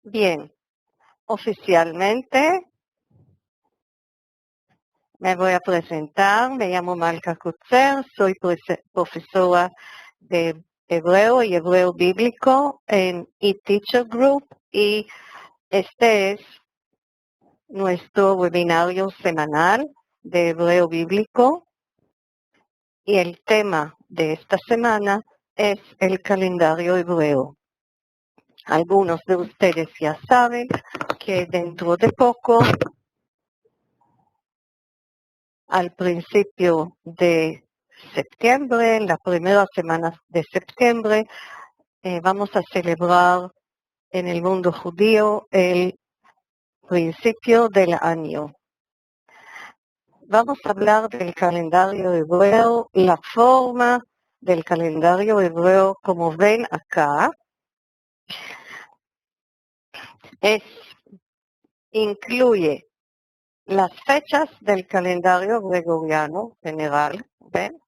Bien, oficialmente me voy a presentar. Me llamo Malka Kutzer, soy profesora de hebreo y hebreo bíblico en eTeacher Group y este es nuestro webinario semanal de hebreo bíblico y el tema de esta semana es el calendario hebreo. Algunos de ustedes ya saben que dentro de poco, al principio de septiembre, en las primeras semanas de septiembre, vamos a celebrar en el mundo judío el principio del año. Vamos a hablar del calendario hebreo, la forma del calendario hebreo, como ven acá, incluye las fechas del calendario gregoriano general, ¿ven?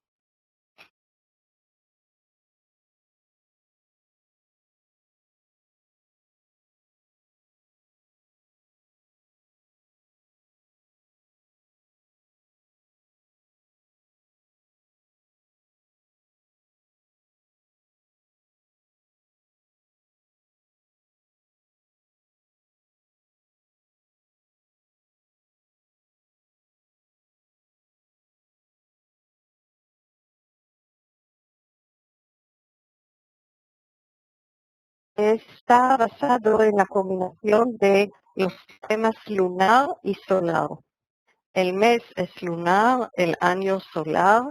Está basado en la combinación de los sistemas lunar y solar. El mes es lunar, el año solar,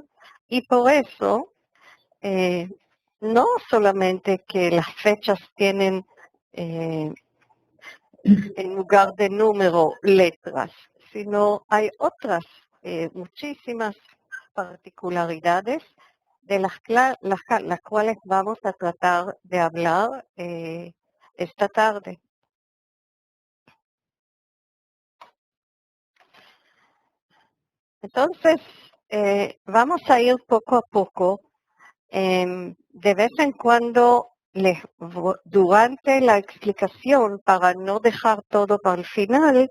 y por eso no solamente que las fechas tienen en lugar de número letras, sino hay otras muchísimas particularidades de las cuales vamos a tratar de hablar esta tarde. Entonces, vamos a ir poco a poco. De vez en cuando, durante la explicación, para no dejar todo para el final,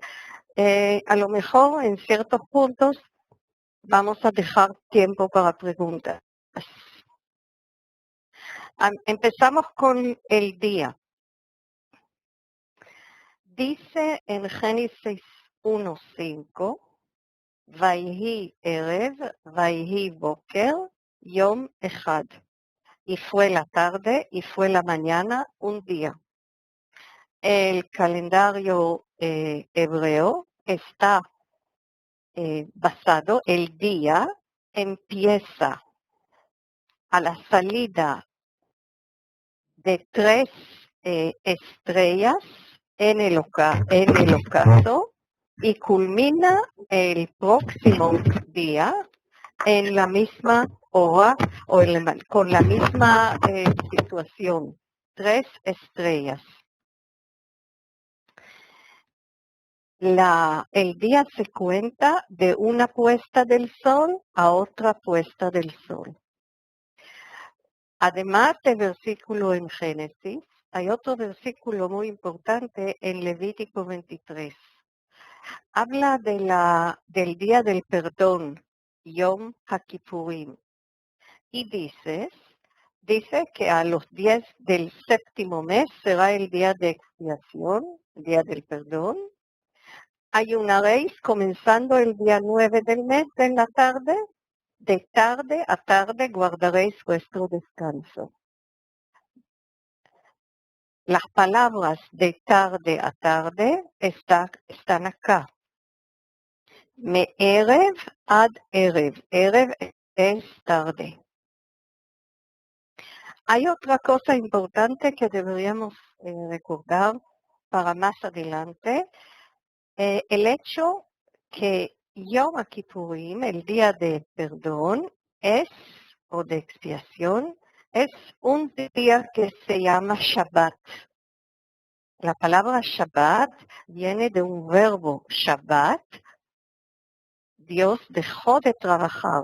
a lo mejor en ciertos puntos vamos a dejar tiempo para preguntas. Empezamos con el día. Dice en Génesis 1:5, Vayhi Erev, Vayhi Boker, Yom Echad. Y fue la tarde y fue la mañana, un día. El calendario hebreo está basado, el día empieza a la salida de 3 estrellas en el ocaso y culmina el próximo día en la misma hora o con la misma situación, 3 estrellas. El día se cuenta de una puesta del sol a otra puesta del sol. Además del versículo en Génesis, hay otro versículo muy importante en Levítico 23. Habla del día del perdón, Yom HaKippurim. Y dice que a los 10 del séptimo mes será el día de expiación, el día del perdón. Ayunaréis comenzando el día 9 del mes en la tarde, de tarde a tarde guardaréis vuestro descanso. Las palabras de tarde a tarde están acá. Me erev ad erev. Erev es tarde. Hay otra cosa importante que deberíamos recordar para más adelante. El hecho que Yom Kippurim, el día de perdón, o de expiación, es un día que se llama Shabbat. La palabra Shabbat viene de un verbo Shabbat. Dios dejó de trabajar.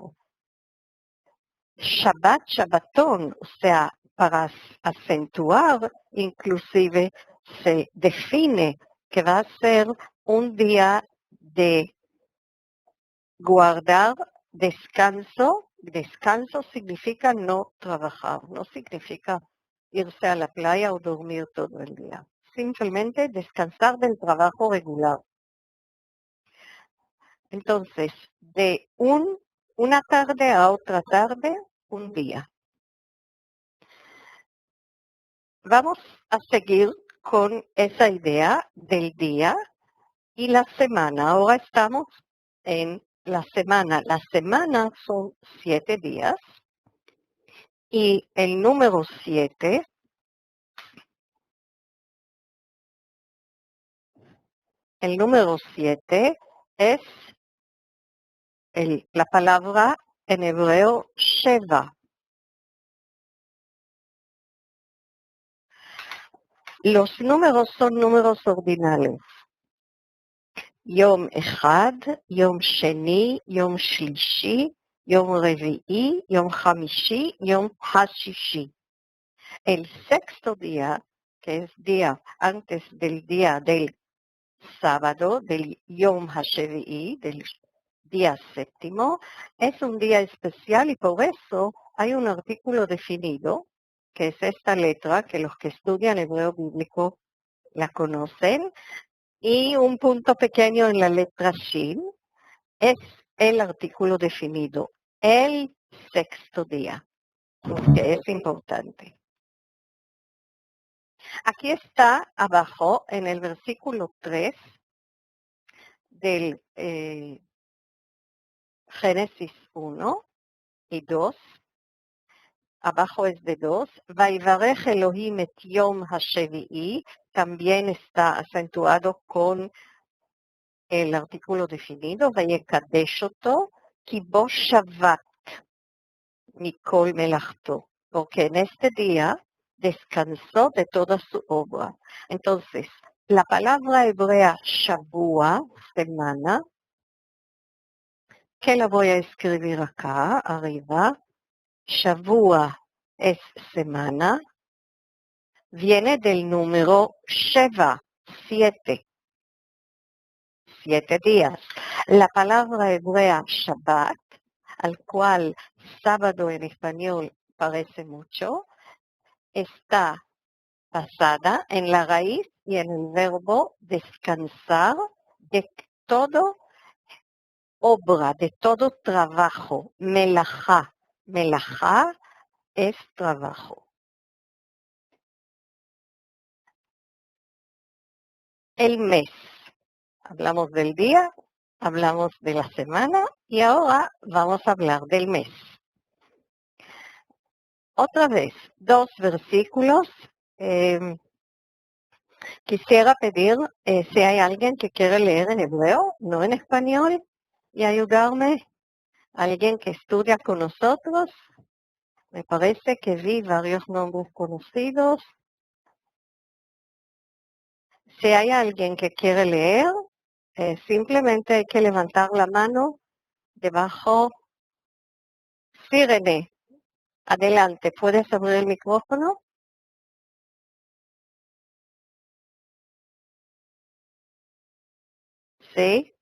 Shabbat, Shabbatón, o sea, para acentuar inclusive se define que va a ser un día de guardar descanso. Descanso significa no trabajar, no significa irse a la playa o dormir todo el día. Simplemente descansar del trabajo regular. Entonces, de una tarde a otra tarde, un día. Vamos a seguir con esa idea del día y la semana. Ahora estamos en la semana. La semana son 7 días y el número 7 es la palabra en hebreo Sheva. Los números son números ordinales. Yom Echad, Yom Sheni, Yom Shlishi, Yom Revi'i, Yom Hamishi, Yom Hashishi. El sexto día, que es día antes del día del sábado, del Yom HaShevi'i, del día séptimo, es un día especial y por eso hay un artículo definido, que es esta letra, que los que estudian hebreo bíblico la conocen, y un punto pequeño en la letra Shin, es el artículo definido, el sexto día, que es importante. Aquí está abajo en el versículo 3 del Génesis 1 y 2. Abajo es de 2. Vaivarech Elohim et Yom HaShevi'i. También está acentuado con el artículo definido. Vayekadesh oto ki bo shavat mikol melachto. Porque en este día descansó de toda su obra. Entonces, la palabra hebrea Shavua, semana, que la voy a escribir acá, arriba. Shavua es semana. Viene del número Sheva, 7. 7 días. La palabra hebrea Shabbat, al cual sábado en español parece mucho, está basada en la raíz y en el verbo descansar de todo obra, de todo trabajo. Melajá. Melajá es trabajo. El mes. Hablamos del día, hablamos de la semana y ahora vamos a hablar del mes. Otra vez, 2 versículos. Quisiera pedir si hay alguien que quiere leer en hebreo, no en español, y ayudarme. Alguien que estudia con nosotros. Me parece que vi varios nombres conocidos. Si hay alguien que quiere leer, simplemente hay que levantar la mano debajo. Sí, René, adelante, ¿puedes abrir el micrófono? Sí.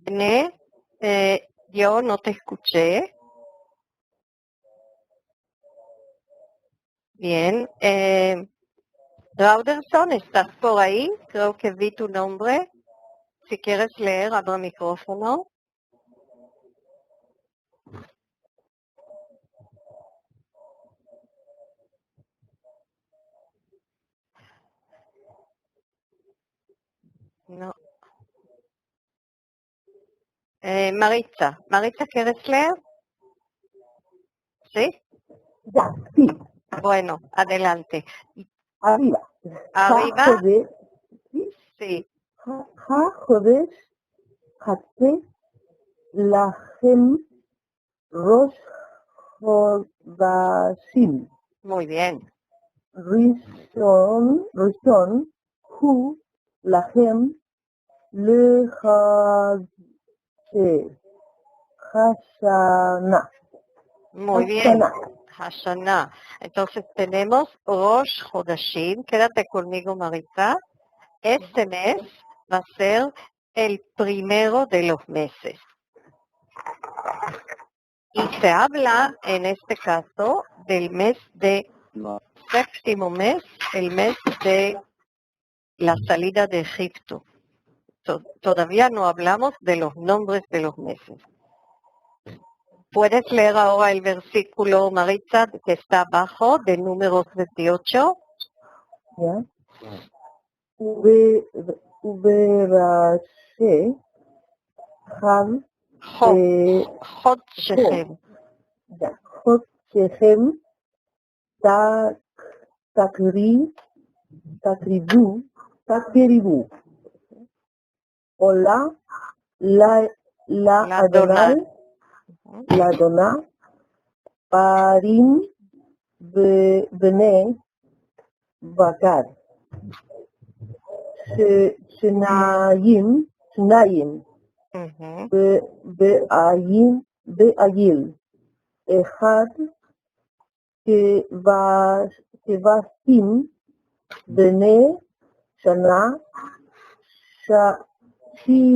René, yo no te escuché. Bien. Rauderson, ¿estás por ahí? Creo que vi tu nombre. Si quieres leer, abre el micrófono. No. Maritza, ¿quieres leer? ¿Sí? Ya, sí, Bueno, adelante. arriba. Arriba, Jodesh, ¿sí? sí. Jodesh, Hatze, Lachem, Rosh Hodashim. Muy bien. Rishon, Hu, לכם השנה. Muy bien. Hashanah. Entonces tenemos Rosh Hodashim. Quédate conmigo, Maritza. Este mes va a ser el primero de los meses. Y se habla, en este caso, del mes de séptimo mes, el mes de la salida de Egipto. Todavía no hablamos de los nombres de los meses. ¿Puedes leer ahora el versículo, Maritza, que está abajo, de número 38? Ya. ובראשי חג חודשכם. חודשכם תקריבו עולה לאדוני פרים בני בקר שניים בעגיל אחד כבשים בני שנה שבעה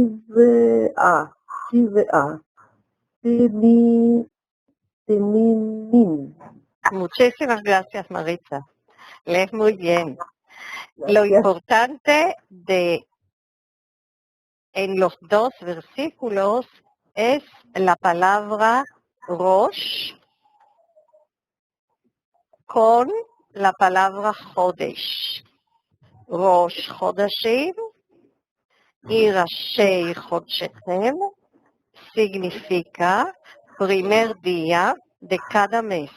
תמימים. Muchísimas gracias, Maritza. Lees muy bien. Lo importante en los dos versículos es la palabra Rosh con la palabra Chodesh. Rosh Chodashim y Rashei Chodshechem significa primer día de cada mes.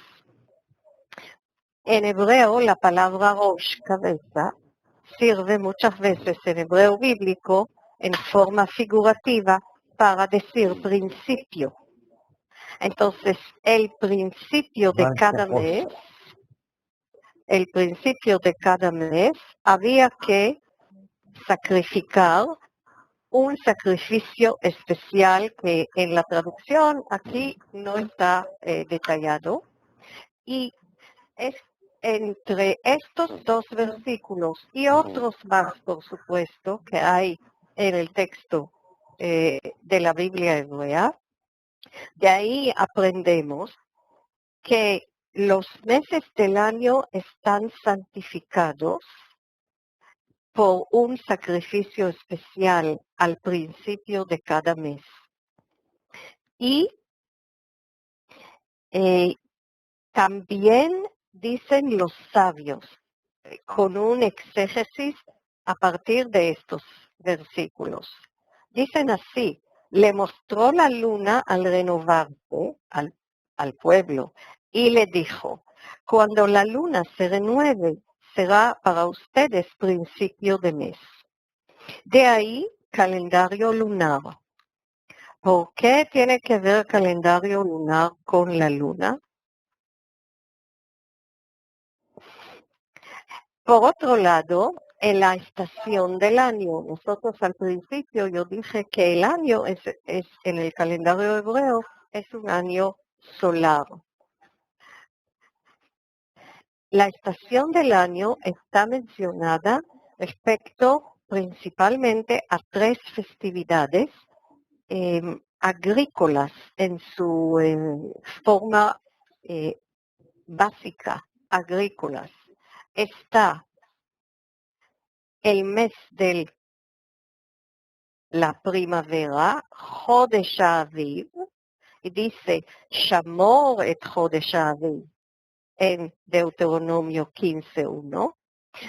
En hebreo la palabra Rosh, cabeza, sirve muchas veces en hebreo bíblico en forma figurativa para decir principio. Entonces, el principio de cada mes, había que sacrificar un sacrificio especial que en la traducción aquí no está detallado. Y es entre estos dos versículos y otros más, por supuesto, que hay en el texto de la Biblia hebrea, de ahí aprendemos que los meses del año están santificados por un sacrificio especial al principio de cada mes. Y también dicen los sabios, con un exégesis a partir de estos versículos. Dicen así: le mostró la luna al renovarse al pueblo y le dijo: cuando la luna se renueve, será para ustedes principio de mes. De ahí, calendario lunar. ¿Por qué tiene que ver calendario lunar con la luna? Por otro lado, en la estación del año, nosotros al principio yo dije que el año es en el calendario hebreo es un año solar. La estación del año está mencionada respecto principalmente a tres festividades agrícolas en su forma básica, agrícolas. Está el mes de la primavera, Chodesh Aviv, y dice, Shamor et Chodesh Aviv, en Deuteronomio 15:1,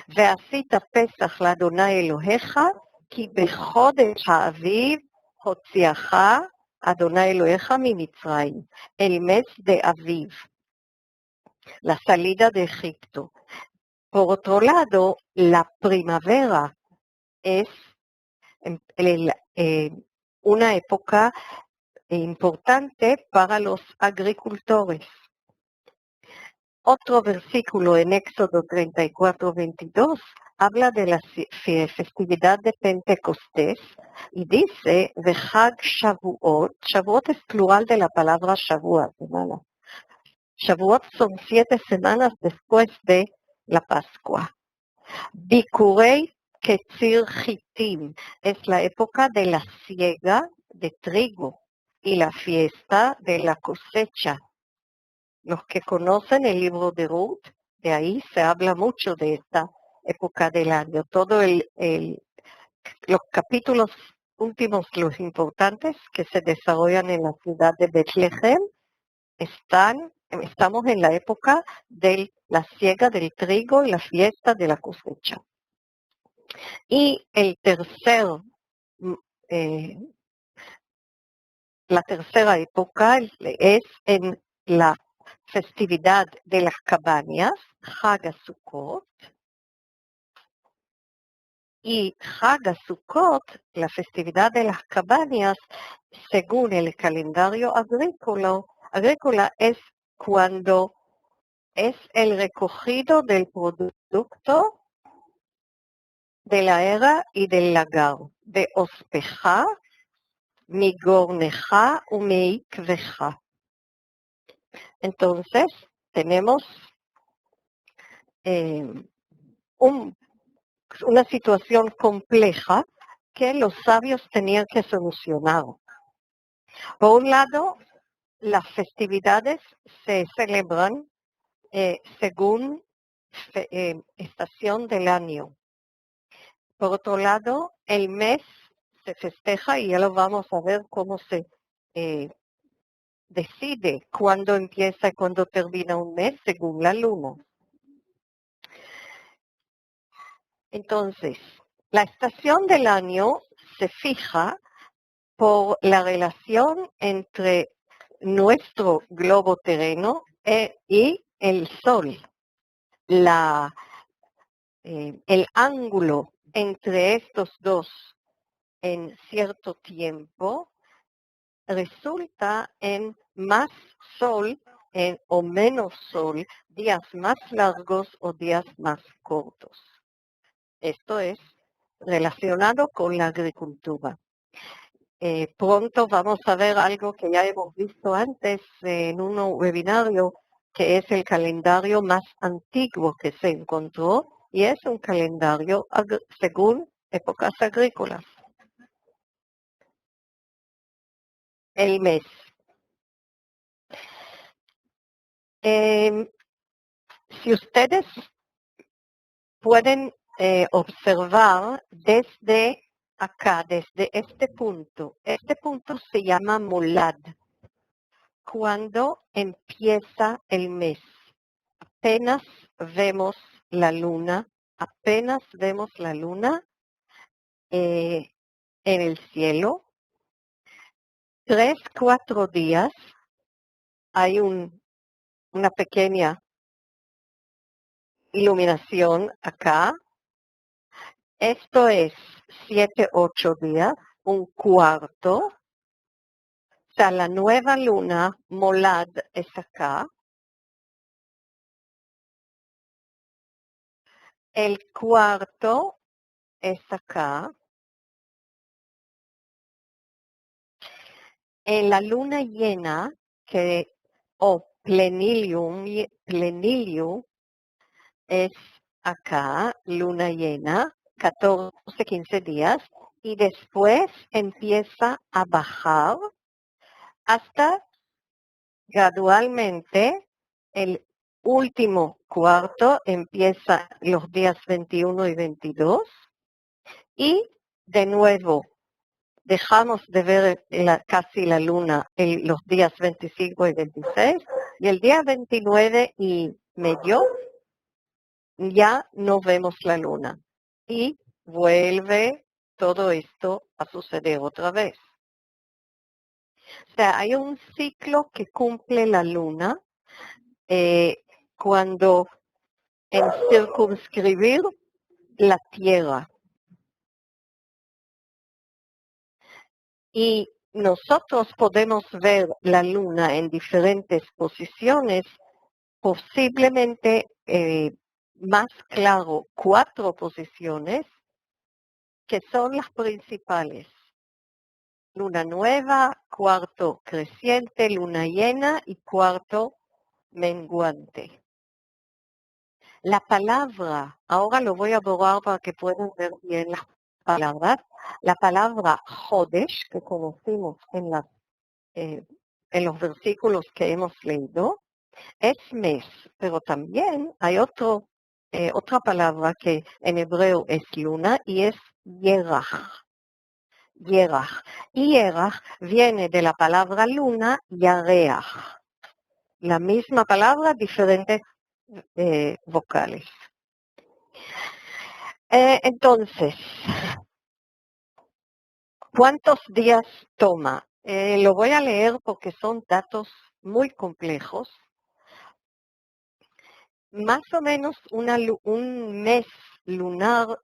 ועשית פסח לאדוני אלוהיך, כי בחודש האביב הוציאך אדוני אלוהיך ממצרים, el mes de Aviv, la salida de Egipto. Por otro lado, la primavera es una época importante para los agricultores. Otro versículo en Éxodo 34:22 habla de la festividad de Pentecostés y dice, Vechag Shavuot. Shavuot es plural de la palabra Shavua, semana. Shavuot son 7 semanas después de la Pascua. Bikurei Ketzir Chitim es la época de la siega de trigo y la fiesta de la cosecha. Los que conocen el libro de Ruth, de ahí se habla mucho de esta época del año. Todos los capítulos últimos, los importantes, que se desarrollan en la ciudad de Betlehem, estamos en la época de la siega del trigo y la fiesta de la cosecha. Y la tercera época es en la festividad de las cabañas, Chag Sukkot, y Chag Sukkot, la festividad de las cabañas, según el calendario agrícola es cuando es el recogido del producto de la era y del lagar, de Ospeja, Migorneja y Meikveja. Entonces, tenemos una situación compleja que los sabios tenían que solucionar. Por un lado, las festividades se celebran según estación del año. Por otro lado, el mes se festeja y ya lo vamos a ver cómo se decide cuándo empieza y cuándo termina un mes según la luna. Entonces, la estación del año se fija por la relación entre nuestro globo terreno y el Sol. El ángulo entre estos dos en cierto tiempo resulta en más Sol o menos Sol, días más largos o días más cortos. Esto es relacionado con la agricultura. Pronto vamos a ver algo que ya hemos visto antes en un webinario, que es el calendario más antiguo que se encontró, y es un calendario según épocas agrícolas. El mes. Si ustedes pueden observar desde acá, desde este punto se llama Molad, cuando empieza el mes. Apenas vemos la luna en el cielo. 3, 4 días hay una pequeña iluminación acá. Esto es 7, 8 días, un cuarto. O sea, la nueva luna, Molad, es acá. El cuarto es acá. En la luna llena, plenilium es acá, luna llena, 14, 15 días, y después empieza a bajar hasta gradualmente el último cuarto empieza los días 21 y 22, y de nuevo dejamos de ver casi la luna en los días 25 y 26, y el día 29 y medio ya no vemos la luna. Y vuelve todo esto a suceder otra vez. O sea, hay un ciclo que cumple la luna cuando en circunscribir la Tierra. Y nosotros podemos ver la luna en diferentes posiciones posiblemente más claro 4 posiciones que son las principales. Luna nueva, cuarto creciente, luna llena y cuarto menguante. La palabra, ahora lo voy a borrar para que puedan ver bien las palabras. La palabra Jodesh, que conocimos en los versículos que hemos leído, es mes, pero también hay otra palabra que en hebreo es luna y es Yerach. Yerach. Y Yerach viene de la palabra luna, Yareach. La misma palabra, diferentes vocales. Entonces, ¿cuántos días toma? Lo voy a leer porque son datos muy complejos. Más o menos un mes lunar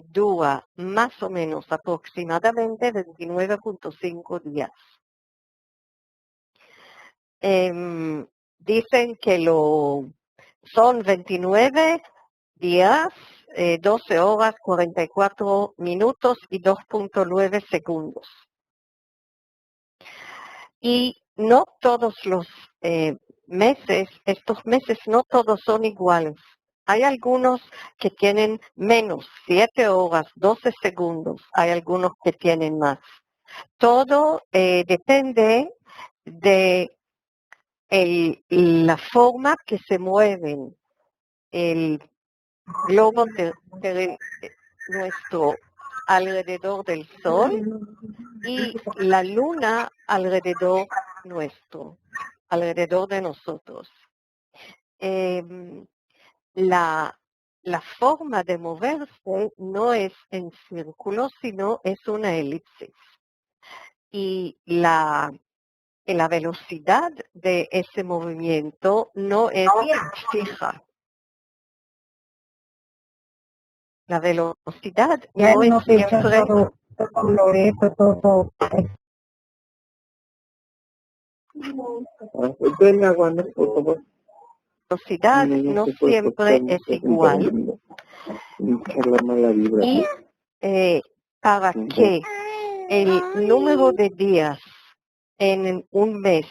dura más o menos aproximadamente 29.5 días. Dicen que son 29 días, 12 horas, 44 minutos y 2.9 segundos. Y no todos los estos meses no todos son iguales. Hay algunos que tienen menos, 7 horas, 12 segundos. Hay algunos que tienen más. Todo depende de la forma que se mueven el globo nuestro alrededor del Sol y la Luna alrededor nuestro, alrededor de nosotros. La forma de moverse no es en círculo, sino es una elipsis. Y la velocidad de ese movimiento no es fija. La velocidad no es siempre... La velocidad no siempre es igual. Y para que el número de días en un mes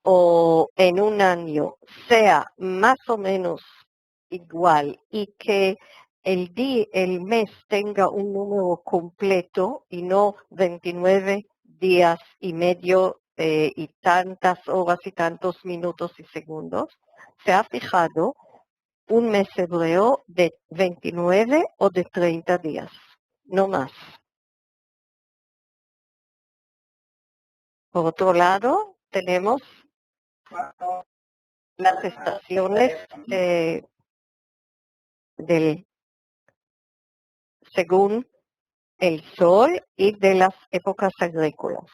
o en un año sea más o menos igual y que el mes tenga un número completo y no 29 días y medio y tantas horas y tantos minutos y segundos, se ha fijado un mes hebreo de 29 o de 30 días, no más. Por otro lado, tenemos las estaciones según el sol y de las épocas agrícolas.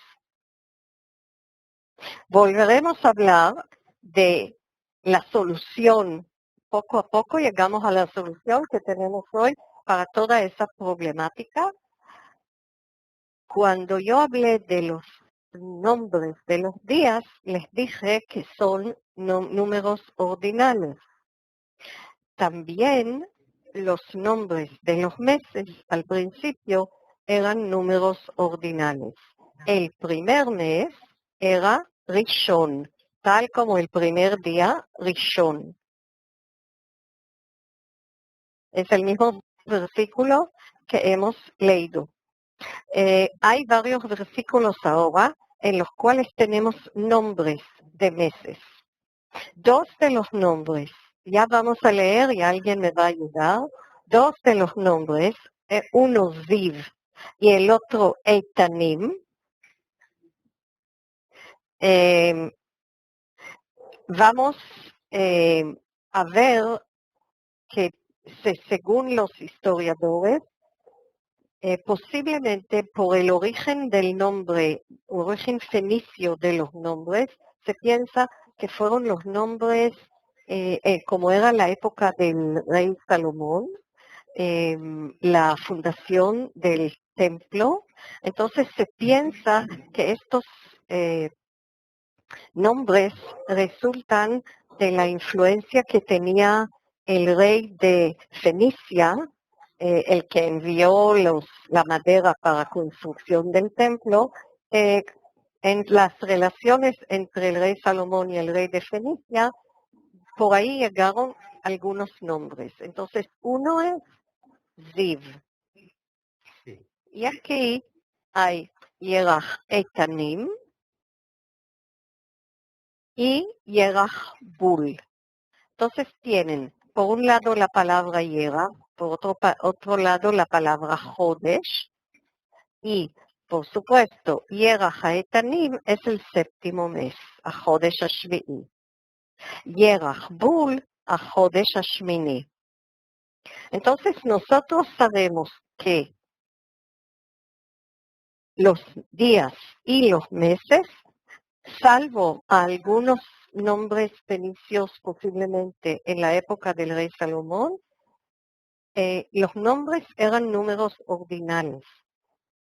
Volveremos a hablar de la solución. Poco a poco llegamos a la solución que tenemos hoy para toda esa problemática. Cuando yo hablé de los nombres de los días, les dije que son números ordinales. También los nombres de los meses al principio eran números ordinales. El primer mes era Rishon, tal como el primer día Rishon. Es el mismo versículo que hemos leído. Hay varios versículos ahora en los cuales tenemos nombres de meses. 2 de los nombres, ya vamos a leer y alguien me va a ayudar. 2 de los nombres, uno Ziv y el otro Eitanim, vamos a ver que según los historiadores, posiblemente por el origen del nombre, origen fenicio de los nombres, se piensa que fueron los nombres, como era la época del rey Salomón, la fundación del templo. Entonces se piensa que estos nombres resultan de la influencia que tenía el rey de Fenicia, el que envió la madera para construcción del templo, en las relaciones entre el rey Salomón y el rey de Fenicia, por ahí llegaron algunos nombres. Entonces, uno es Ziv. Y aquí hay Yerach Etanim y Yerach Bul. Entonces tienen, por un lado, la palabra Yerach, por otro lado, la palabra Jodesh, y, por supuesto, Yerach Etanim es el séptimo mes, a Jodesh Ashvi'i. Yerach Bul, a Jodesh Ashmini. Entonces, nosotros sabemos que los días y los meses, salvo algunos nombres fenicios posiblemente en la época del rey Salomón, los nombres eran números ordinales.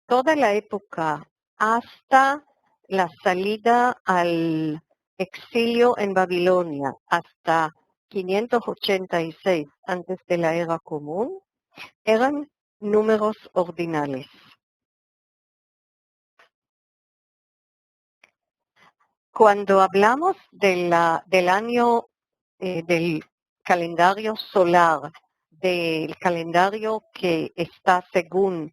Toda la época hasta la salida al exilio en Babilonia, hasta 586 antes de la era común, eran números ordinales. Cuando hablamos del año del calendario solar, del calendario que está según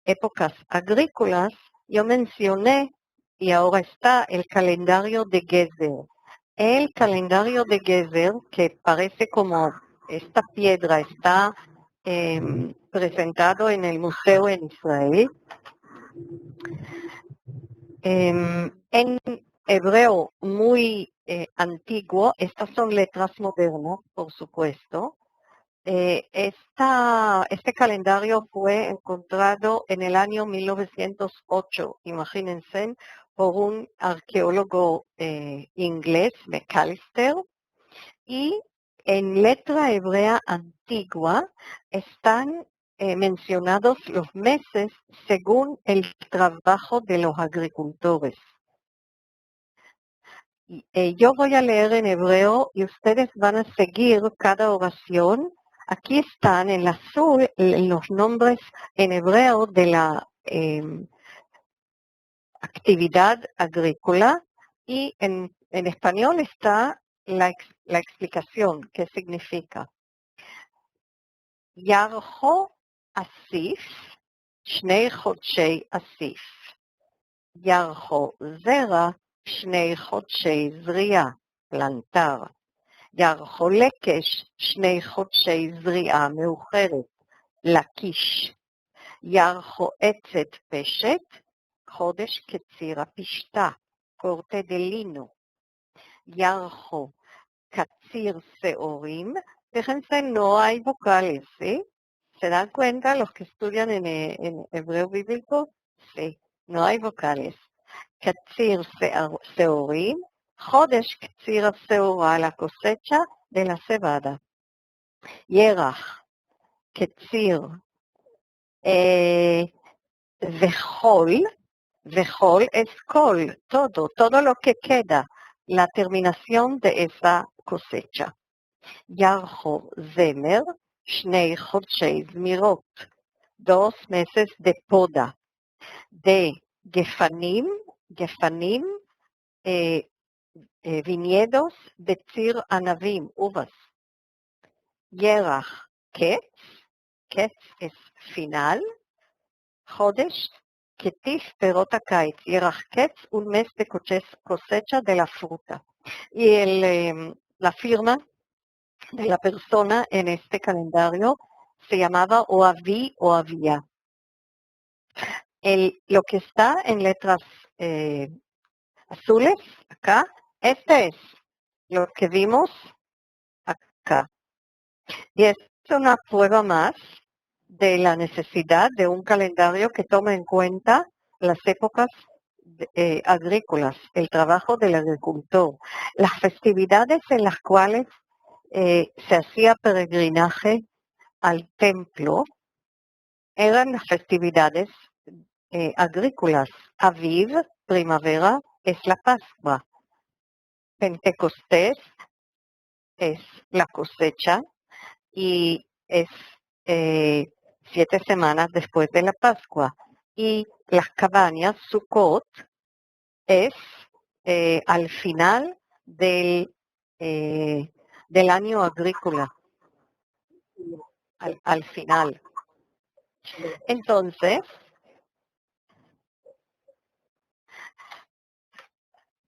épocas agrícolas, yo mencioné y ahora está el calendario de Gezer. El calendario de Gezer, que parece como esta piedra, está presentado en el museo en Israel. En hebreo muy antiguo, estas son letras modernas, por supuesto. Este calendario fue encontrado en el año 1908, imagínense, por un arqueólogo inglés, McAllister, y en letra hebrea antigua están mencionados los meses según el trabajo de los agricultores. Yo voy a leer en hebreo y ustedes van a seguir cada oración. Aquí están en azul los nombres en hebreo de la actividad agrícola y en español está la explicación, qué significa. Yarjo Asif, Shnei Chodshei Asif. Yarjo Zera, שני חודשי זריעה, פלנטר. ירחו לקש, שני חודשי זריעה מאוחרת, לקיש. ירחו עצת פשט, חודש קציר הפשתה, קורטה דלינו. ירחו קציר שעורים, fíjense, no hay vocales, ¿sí? ¿Se dan cuenta los que estudian en hebreo bíblico? Sí, no hay vocales. קציר שעורים, חודש קציר השעורה, la cosecha de la cebada. ירח, קציר, וחול es col, todo lo que queda, la terminación de esa cosecha. ירחו זמר, שני חודשי זמירות, 2 meses de poda, de גפנים, viñedos de ציר ענבים, uvas. ירח, קץ es final. חודש, קטיף פירות הקיץ. ירח קץ, un mes de cosecha de la fruta. Y la firma de la persona en este calendario se llamaba Oaví o Avía. Lo que está en letras azules, acá, este es lo que vimos acá. Y es una prueba más de la necesidad de un calendario que tome en cuenta las épocas agrícolas, el trabajo del agricultor, las festividades en las cuales se hacía peregrinaje al templo, eran las festividades agrícolas. Aviv, primavera, es la Pascua. Pentecostés es la cosecha y es 7 semanas después de la Pascua. Y las cabañas, Sukkot, es al final del año agrícola, al final. Entonces,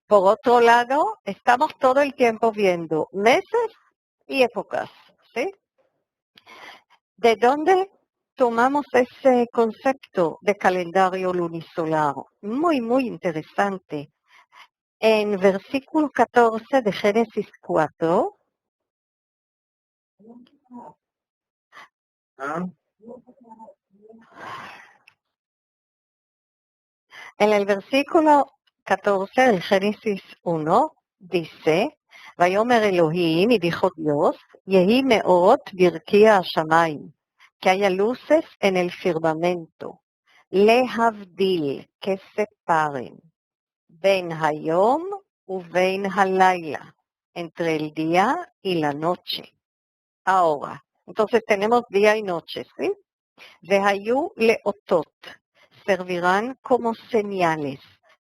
por otro lado, estamos todo el tiempo viendo meses y épocas, ¿sí? ¿De dónde tomamos ese concepto de calendario lunisolar? Muy, muy interesante. En versículo 14 de Génesis 4, en el versículo 14 del Génesis 1 dice, Vayomer Elohim, y dijo Dios, Yehi meot birkia hashamayim, que haya luces en el firmamento, lehavdil, que separen, ben hayom u ben halayla, entre el día y la noche. Ahora, entonces tenemos día y noche, ¿sí? Vehayu leotot, servirán como señales.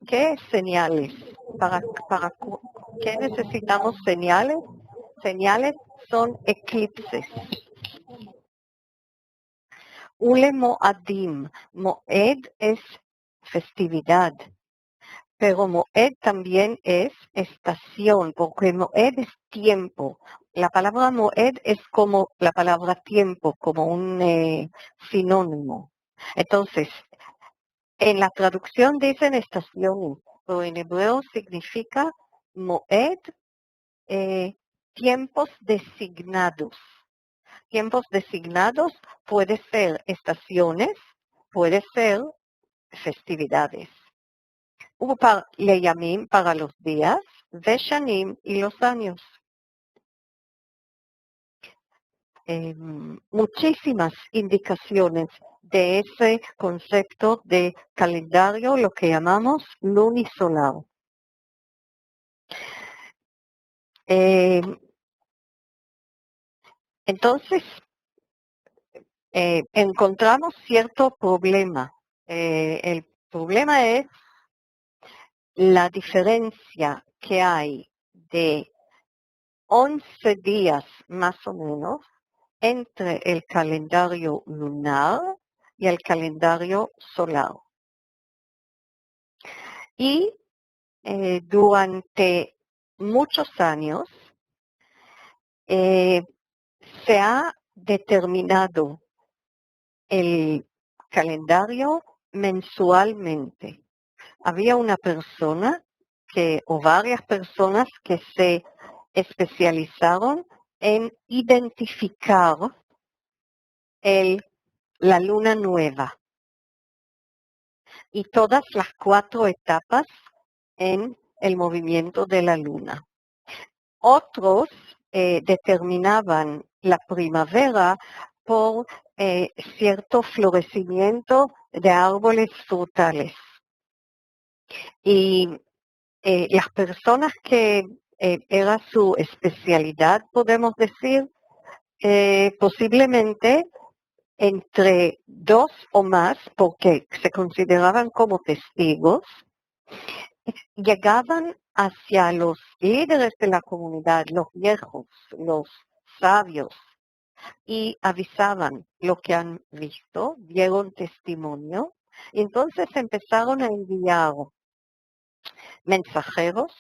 ¿Qué señales? ¿Para qué necesitamos señales? Señales son eclipses. Ule moadim. Moed es festividad, pero moed también es estación, porque moed es tiempo. La palabra moed es como la palabra tiempo, como un sinónimo. Entonces, en la traducción dicen estaciones, pero en hebreo significa moed, tiempos designados. Tiempos designados puede ser estaciones, puede ser festividades. Leyamim para los días, Veshanim y los años. Muchísimas indicaciones de ese concepto de calendario, lo que llamamos lunisolar. Entonces, encontramos cierto problema. El problema es la diferencia que hay de 11 días más o menos entre el calendario lunar y el calendario solar. Y durante muchos años se ha determinado el calendario mensualmente. Había una persona o varias personas que se especializaron en identificar la luna nueva y todas las 4 etapas en el movimiento de la luna. Otros determinaban la primavera por cierto florecimiento de árboles frutales. Y las personas que era su especialidad, podemos decir, posiblemente entre 2 o más, porque se consideraban como testigos, llegaban hacia los líderes de la comunidad, los viejos, los sabios, y avisaban lo que han visto, dieron testimonio, y entonces empezaron a enviar mensajeros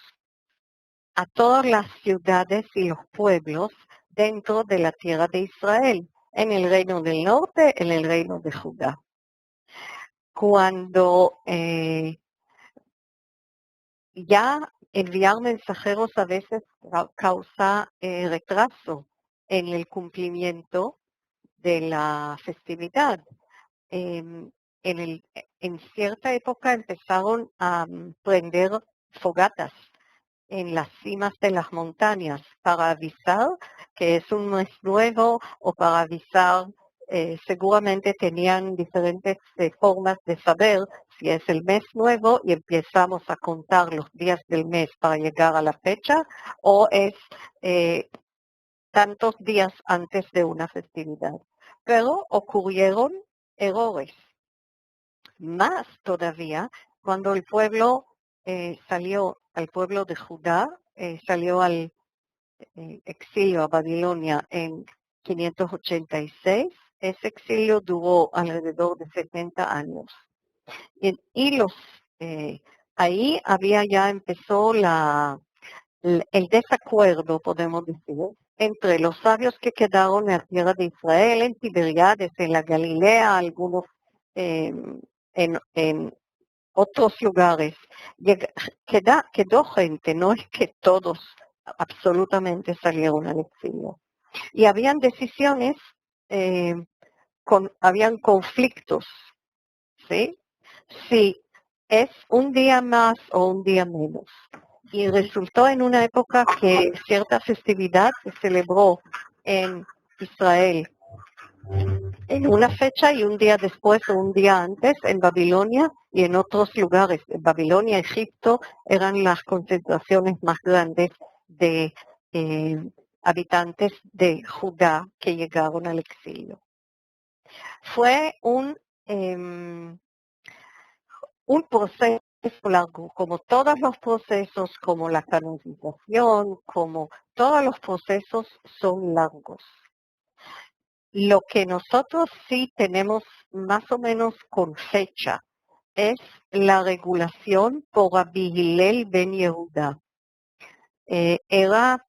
a todas las ciudades y los pueblos dentro de la tierra de Israel, en el reino del norte, en el reino de Judá. Cuando ya enviar mensajeros a veces causa retraso en el cumplimiento de la festividad. En cierta época empezaron a prender fogatas en las cimas de las montañas para avisar que es un mes nuevo o para avisar, seguramente tenían diferentes formas de saber si es el mes nuevo y empezamos a contar los días del mes para llegar a la fecha, o es tantos días antes de una festividad. Pero ocurrieron errores. Más todavía, cuando el pueblo salió, al pueblo de Judá, salió al exilio a Babilonia en 586, ese exilio duró alrededor de 70 años. Y ahí ya empezó el desacuerdo, podemos decir, entre los sabios que quedaron en la tierra de Israel, en Tiberíades, en la Galilea, algunos en otros lugares. Quedó gente, no es que todos absolutamente salieron al exilio. Y habían decisiones, habían conflictos, ¿sí? Si es un día más o un día menos. Y resultó en una época que cierta festividad se celebró en Israel en una fecha y un día después o un día antes en Babilonia y en otros lugares. En Babilonia, Egipto, eran las concentraciones más grandes de habitantes de Judá que llegaron al exilio. Fue un proceso largo, como todos los procesos, como la canonización, como todos los procesos son largos. Lo que nosotros sí tenemos más o menos con fecha es la regulación por Rabbi Hillel ben Yehuda. Era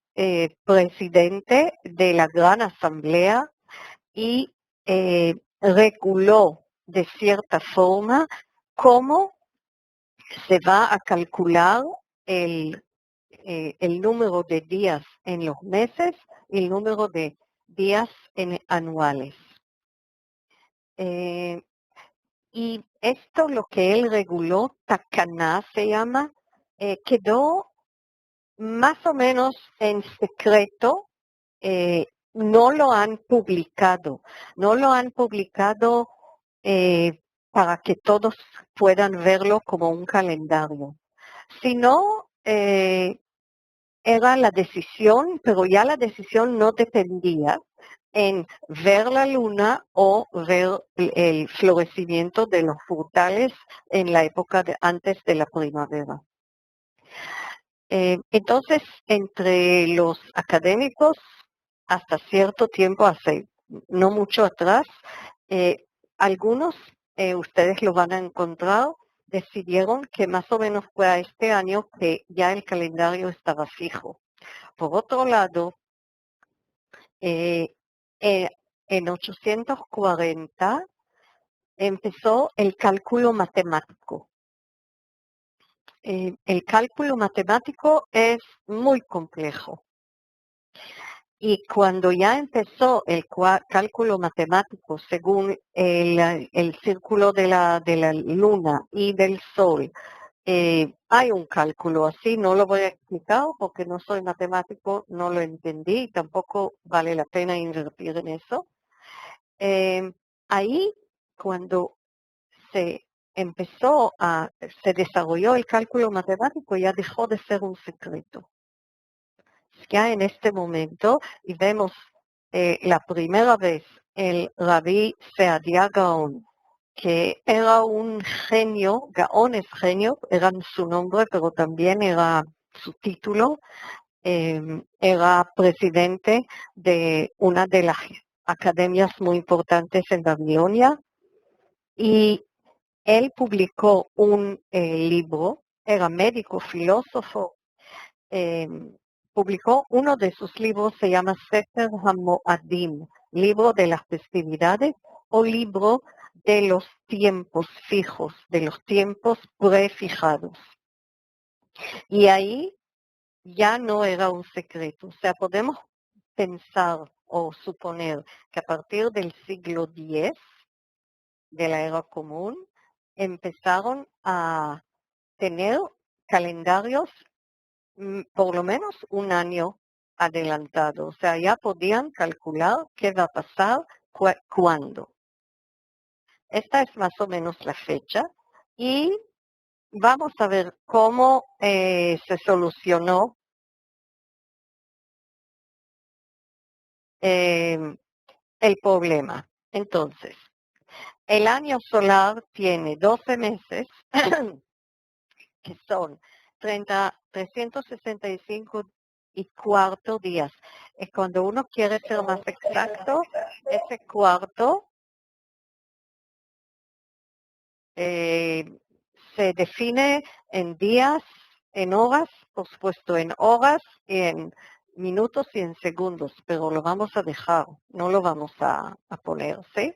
presidente de la Gran Asamblea y reguló de cierta forma cómo se va a calcular el número de días en los meses y el número de días anuales. Y esto, lo que él reguló, Takaná se llama, quedó más o menos en secreto. No lo han publicado. No lo han publicado para que todos puedan verlo como un calendario. Sino era la decisión, pero ya la decisión no dependía en ver la luna o ver el florecimiento de los frutales en la época antes de la primavera. Entonces, entre los académicos, hasta cierto tiempo, hace no mucho atrás, algunos, ustedes lo van a encontrar, decidieron que más o menos fue a este año que ya el calendario estaba fijo. Por otro lado, en 840 empezó el cálculo matemático. El cálculo matemático es muy complejo. Y cuando ya empezó el cálculo matemático según el círculo de la luna y del sol, hay un cálculo así, no lo voy a explicar porque no soy matemático, no lo entendí y tampoco vale la pena invertir en eso. Ahí, cuando se desarrolló el cálculo matemático, ya dejó de ser un secreto. Ya en este momento, y vemos la primera vez el Rabbi Seadia Gaón, que era un genio, Gaón es genio, era su nombre, pero también era su título, era presidente de una de las academias muy importantes en Babilonia, y él publicó un libro, era médico, filósofo, publicó uno de sus libros, se llama Sefer HaMoadim, libro de las festividades o libro de los tiempos fijos, de los tiempos prefijados. Y ahí ya no era un secreto. O sea, podemos pensar o suponer que a partir del siglo X de la era común empezaron a tener calendarios por lo menos un año adelantado. O sea, ya podían calcular qué va a pasar, cuándo. Esta es más o menos la fecha y vamos a ver cómo se solucionó el problema. Entonces, el año solar tiene 12 meses, que son 365 días. Y cuando uno quiere ser más exacto, ese cuarto se define en días, en horas, por supuesto en horas, en minutos y en segundos, pero lo vamos a dejar, no lo vamos a poner, ¿sí?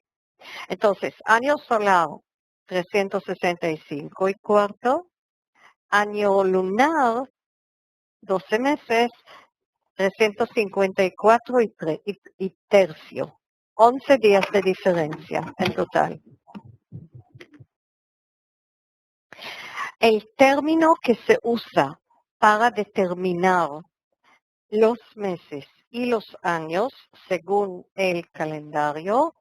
Entonces, año solar, 365 y cuarto, año lunar, 12 meses, 354 y tercio. 11 días de diferencia en total. El término que se usa para determinar los meses y los años según el calendario,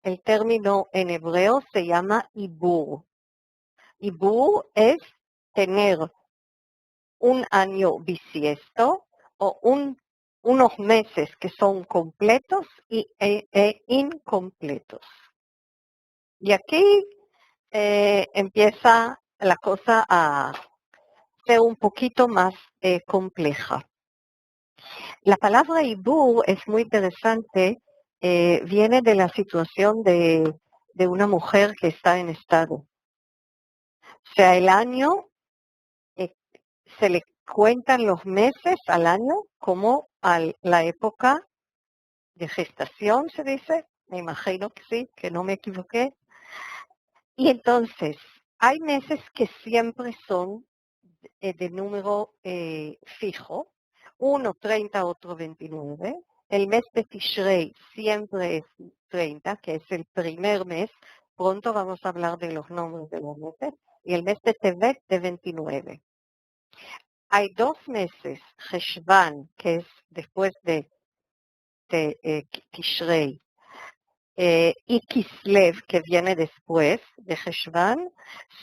el término en hebreo se llama ibur. Ibur es tener un año bisiesto o unos meses que son completos e incompletos. Y aquí empieza la cosa a ser un poquito más compleja. La palabra ibur es muy interesante, viene de la situación de una mujer que está en estado. O sea, el año se le cuentan los meses al año como a la época de gestación, se dice. Me imagino que sí, que no me equivoqué. Y entonces, hay meses que siempre son de número fijo, uno 30, otro 29. El mes de Tishrei siempre es 30, que es el primer mes. Pronto vamos a hablar de los nombres de los meses. Y el mes de Tevet de 29. Hay 2 meses, Heshvan, que es después de Tishrei, y Kislev, que viene después de Heshvan,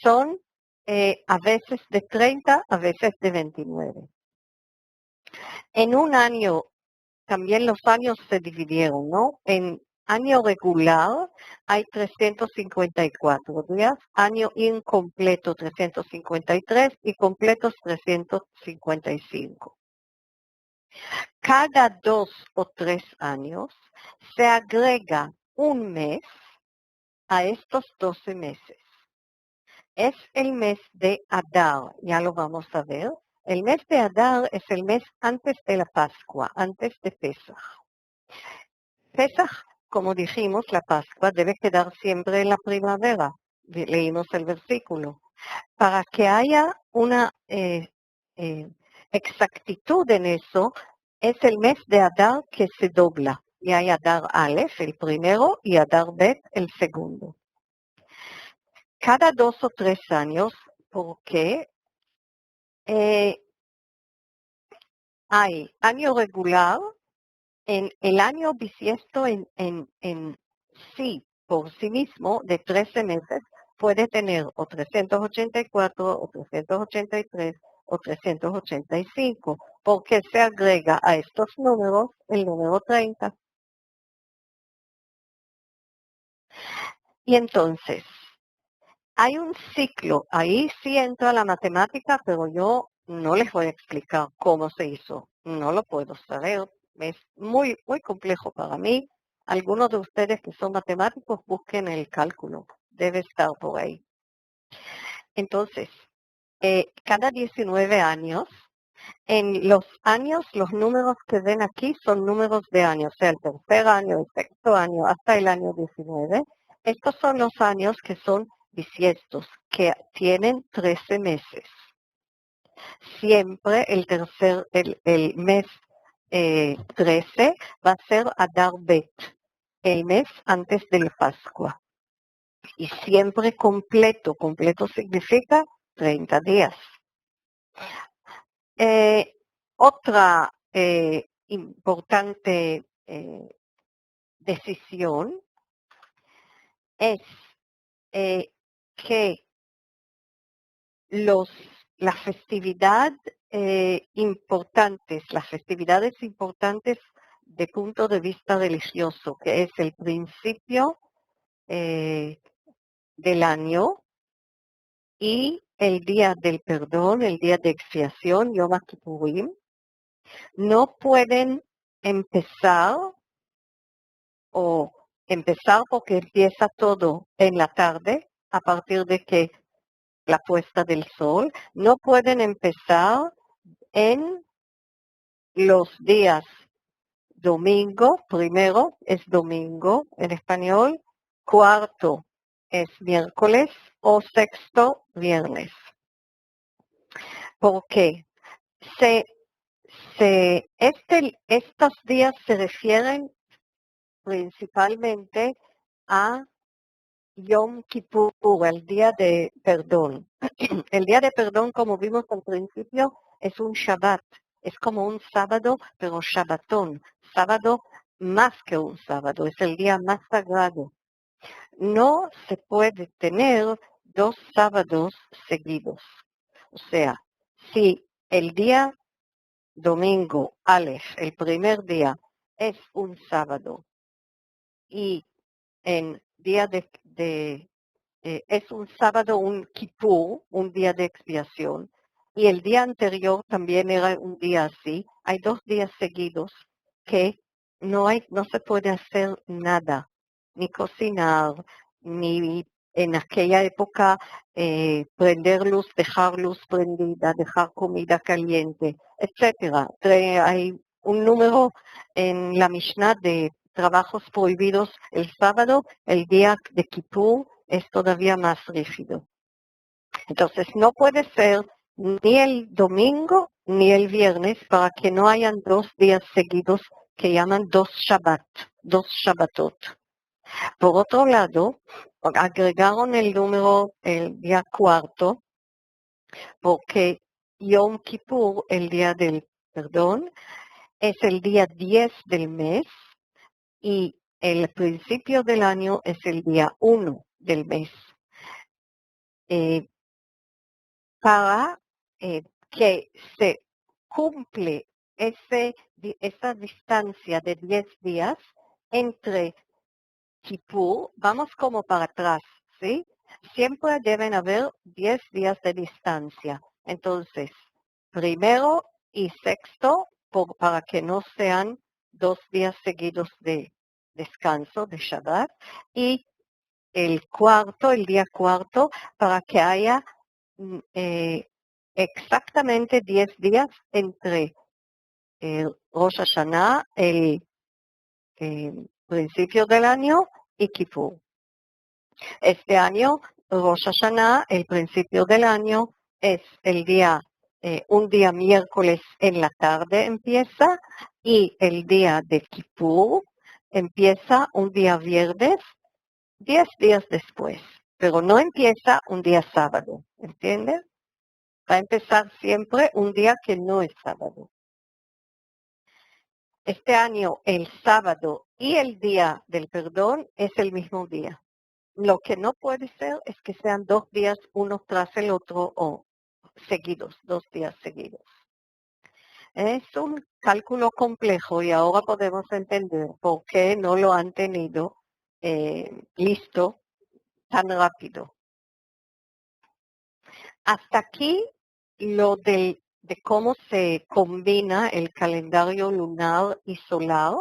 son a veces de 30, a veces de 29. En un año, también los años se dividieron, ¿no? En año regular hay 354 días, año incompleto 353 y completos 355. Cada 2 o 3 años se agrega un mes a estos 12 meses. Es el mes de Adar, ya lo vamos a ver. El mes de Adar es el mes antes de la Pascua, antes de Pesaj. Pesaj, como dijimos, la Pascua debe quedar siempre en la primavera. Leímos el versículo. Para que haya una exactitud en eso, es el mes de Adar que se dobla. Y hay Adar Aleph, el primero, y Adar Bet, el segundo. Cada 2 o 3 años, porque hay año regular, en el año bisiesto en sí, por sí mismo, de 13 meses, puede tener o 384, o 383, o 385, porque se agrega a estos números el número 30. Y entonces, hay un ciclo, ahí sí entra la matemática, pero yo no les voy a explicar cómo se hizo, no lo puedo saber, es muy, muy complejo para mí. Algunos de ustedes que son matemáticos busquen el cálculo, debe estar por ahí. Entonces, cada 19 años, en los años, los números que ven aquí son números de años, o sea, el tercer año, el sexto año, hasta el año 19. Estos son los años que son bisiestos, que tienen 13 meses. Siempre el mes 13 va a ser Adar Bet, el mes antes de la Pascua. Y siempre completo. Completo significa 30 días. Otra importante decisión es que las festividades importantes de punto de vista religioso, que es el principio del año y el día del perdón, el día de expiación, Yom Kippurim, no pueden empezar porque empieza todo en la tarde, a partir de que la puesta del sol, no pueden empezar en los días domingo, primero es domingo en español, cuarto es miércoles o sexto viernes. ¿Por qué? Estos días se refieren principalmente a Yom Kippur, el día de perdón. El día de perdón, como vimos al principio, es un Shabbat. Es como un sábado, pero Shabbatón. Sábado más que un sábado, es el día más sagrado. No se puede tener 2 sábados seguidos. O sea, si el día domingo, Aleph, el primer día, es un sábado y en día es un sábado, un Kippur, un día de expiación, y el día anterior también era un día así. Hay 2 días seguidos que no se puede hacer nada, ni cocinar, ni en aquella época prender luz, dejar luz prendida, dejar comida caliente, etcétera. Hay un número en la Mishnah de trabajos prohibidos el sábado, el día de Kippur es todavía más rígido. Entonces no puede ser ni el domingo ni el viernes para que no hayan 2 días seguidos que llaman 2 Shabbat, 2 Shabbatot. Por otro lado, agregaron el número el día cuarto porque Yom Kippur, el día del perdón, es el día 10 del mes y el principio del año es el día 1 del mes. Para que se cumple esa distancia de 10 días entre Kippur, vamos como para atrás, ¿sí? Siempre deben haber 10 días de distancia. Entonces, primero y sexto, para que no sean 2 días seguidos de descanso, de Shabbat, y el día cuarto, para que haya exactamente 10 días entre Rosh Hashanah, el principio del año, y Kippur. Este año, Rosh Hashanah, el principio del año, es un día miércoles en la tarde empieza, y el día de Kippur empieza un día viernes, 10 días después, pero no empieza un día sábado, ¿entiendes? Va a empezar siempre un día que no es sábado. Este año, el sábado y el día del perdón es el mismo día. Lo que no puede ser es que sean 2 días uno tras el otro o seguidos, 2 días seguidos. Es un cálculo complejo y ahora podemos entender por qué no lo han tenido listo tan rápido. Hasta aquí lo de cómo se combina el calendario lunar y solar.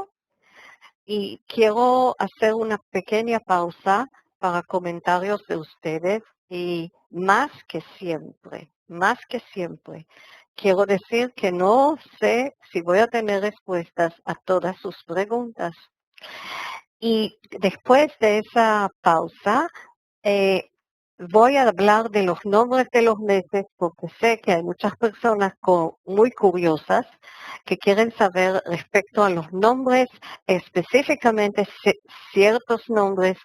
Y quiero hacer una pequeña pausa para comentarios de ustedes y más que siempre, quiero decir que no sé si voy a tener respuestas a todas sus preguntas. Y después de esa pausa, voy a hablar de los nombres de los meses porque sé que hay muchas personas muy curiosas que quieren saber respecto a los nombres, específicamente ciertos nombres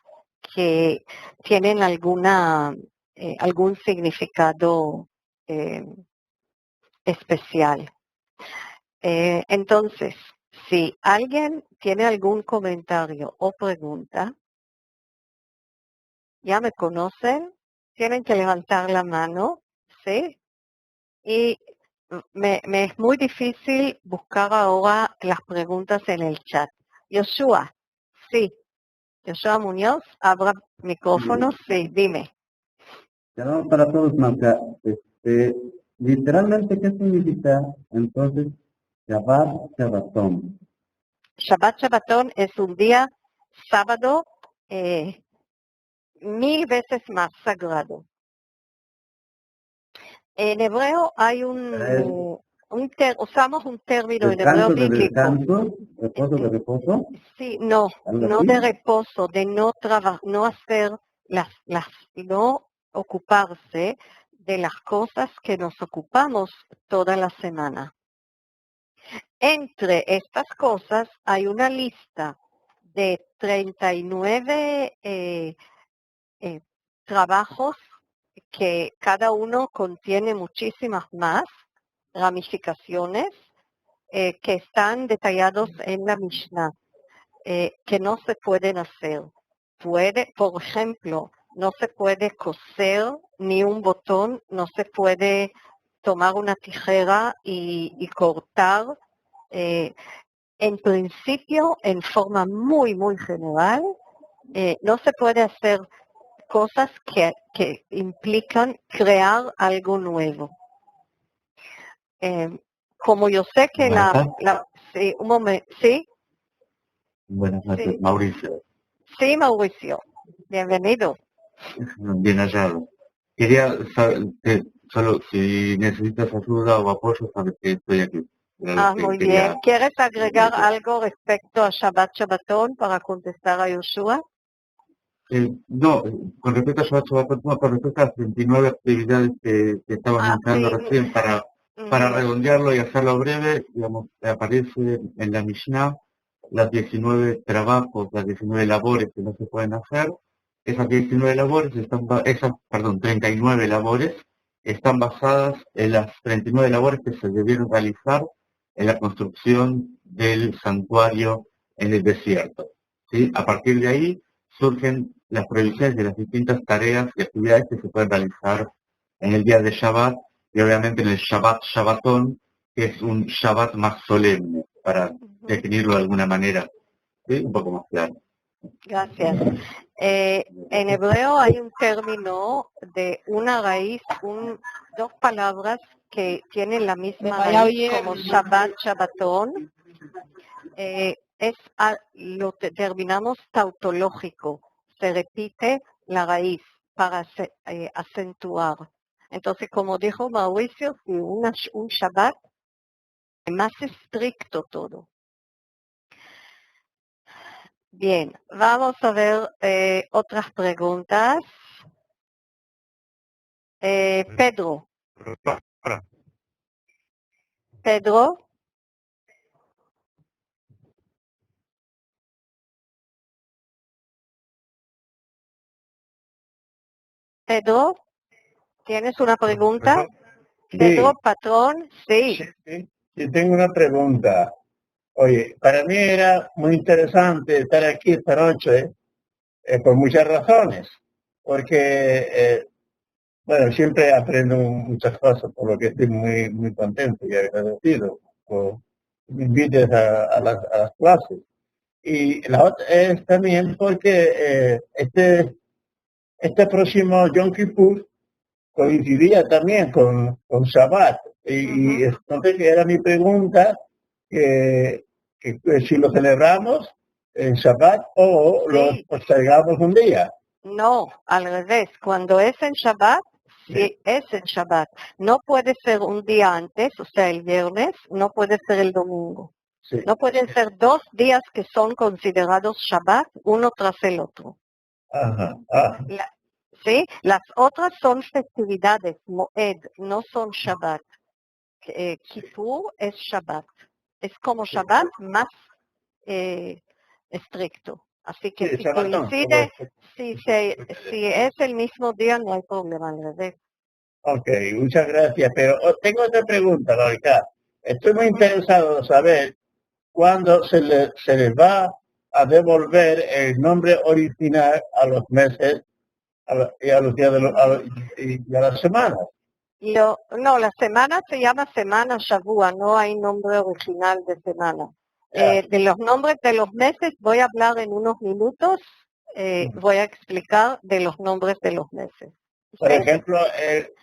que tienen algún significado especial. Entonces, si alguien tiene algún comentario o pregunta, ya me conocen, tienen que levantar la mano, ¿sí? Y me es muy difícil buscar ahora las preguntas en el chat. Yoshua, sí. Yoshua Muñoz, abra micrófono, sí, dime. Llamamos para todos, Marca. Literalmente, ¿qué significa entonces Shabbat Shabbatón? Shabbat Shabbatón es un día sábado 1000 veces más sagrado. En hebreo hay usamos un término en hebreo Descanso de bíblico. descanso, reposo de reposo. Sí, no así? de reposo, de no hacer no ocuparse de las cosas que nos ocupamos toda la semana. Entre estas cosas hay una lista de 39 trabajos que cada uno contiene muchísimas más ramificaciones que están detallados en la Mishnah, que no se pueden hacer. Por ejemplo, no se puede coser ni un botón, no se puede tomar una tijera y cortar. En principio, en forma muy, muy general, no se puede hacer cosas que implican crear algo nuevo. Como yo sé que sí, un momento, ¿sí? Buenas noches, Sí. Mauricio. Sí, Mauricio, bienvenido. Bien hallado. Quería saber, solo si necesitas ayuda o apoyo, sabes que estoy aquí. Muy bien. ¿Quieres agregar algo respecto a Shabbat Shabbatón para contestar a Yoshua? No, con respecto a Shabbat Shabbatón, no, con respecto a las 29 actividades que estabas mencionando Sí. recién, para redondearlo y hacerlo breve, digamos, aparece en la Mishnah las 19 trabajos, las 19 labores que no se pueden hacer. Esas 19 labores perdón, 39 labores están basadas en las 39 labores que se debieron realizar en la construcción del santuario en el desierto. ¿Sí? A partir de ahí surgen las prohibiciones de las distintas tareas y actividades que se pueden realizar en el día de Shabbat y obviamente en el Shabbat Shabbatón, que es un Shabbat más solemne, para definirlo de alguna manera, ¿sí? Un poco más claro. Gracias. En hebreo hay un término de una raíz, dos palabras que tienen la misma raíz como Shabbat, Shabbatón. Lo terminamos tautológico. Se repite la raíz para acentuar. Entonces, como dijo Mauricio, si un Shabbat es más estricto todo. Bien, vamos a ver otras preguntas. Pedro. Pedro. Pedro, ¿tienes una pregunta? Sí. Pedro, patrón, sí. Sí, tengo una pregunta. Oye, para mí era muy interesante estar aquí esta noche por muchas razones, porque, bueno, siempre aprendo muchas cosas, por lo que estoy muy, muy contento y agradecido por que me invites a las clases. Y la otra es también porque este próximo Yom Kippur coincidía también con Shabbat. Y entonces era mi pregunta, que si lo celebramos en Shabbat o lo postergamos un día. No, al revés. Cuando es en Shabbat, sí es en Shabbat. No puede ser un día antes, o sea, el viernes, no puede ser el domingo. Sí. No pueden ser 2 días que son considerados Shabbat, uno tras el otro. Ajá. ¿Sí? Las otras son festividades, Moed, no son Shabbat. Kippur es Shabbat. Es como Shabbat más estricto. Así que Sí, si Shabbat, coincide, si es el mismo día, no hay problema al revés. Ok, muchas gracias. Pero tengo otra pregunta, Lórica. Estoy muy interesado en saber cuándo se les va a devolver el nombre original a los meses y a los días y a las semanas. No, la semana se llama semana Shavua, no hay nombre original de semana. De los nombres de los meses voy a hablar en unos minutos, voy a explicar de los nombres de los meses. Por ¿Sí? ejemplo,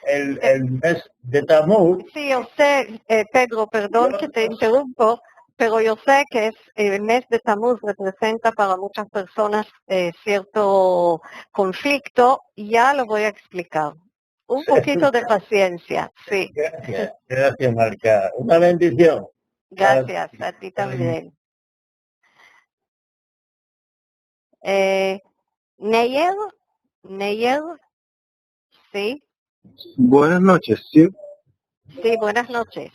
el mes de Tammuz, Sí, yo sé, Pedro, perdón que te interrumpo, pero yo sé que el mes de Tammuz representa para muchas personas cierto conflicto y ya lo voy a explicar. Un poquito de paciencia, sí. gracias Marca, una bendición. Gracias, a ti también. Neyer, sí, Buenas noches, ¿sí? sí, buenas noches.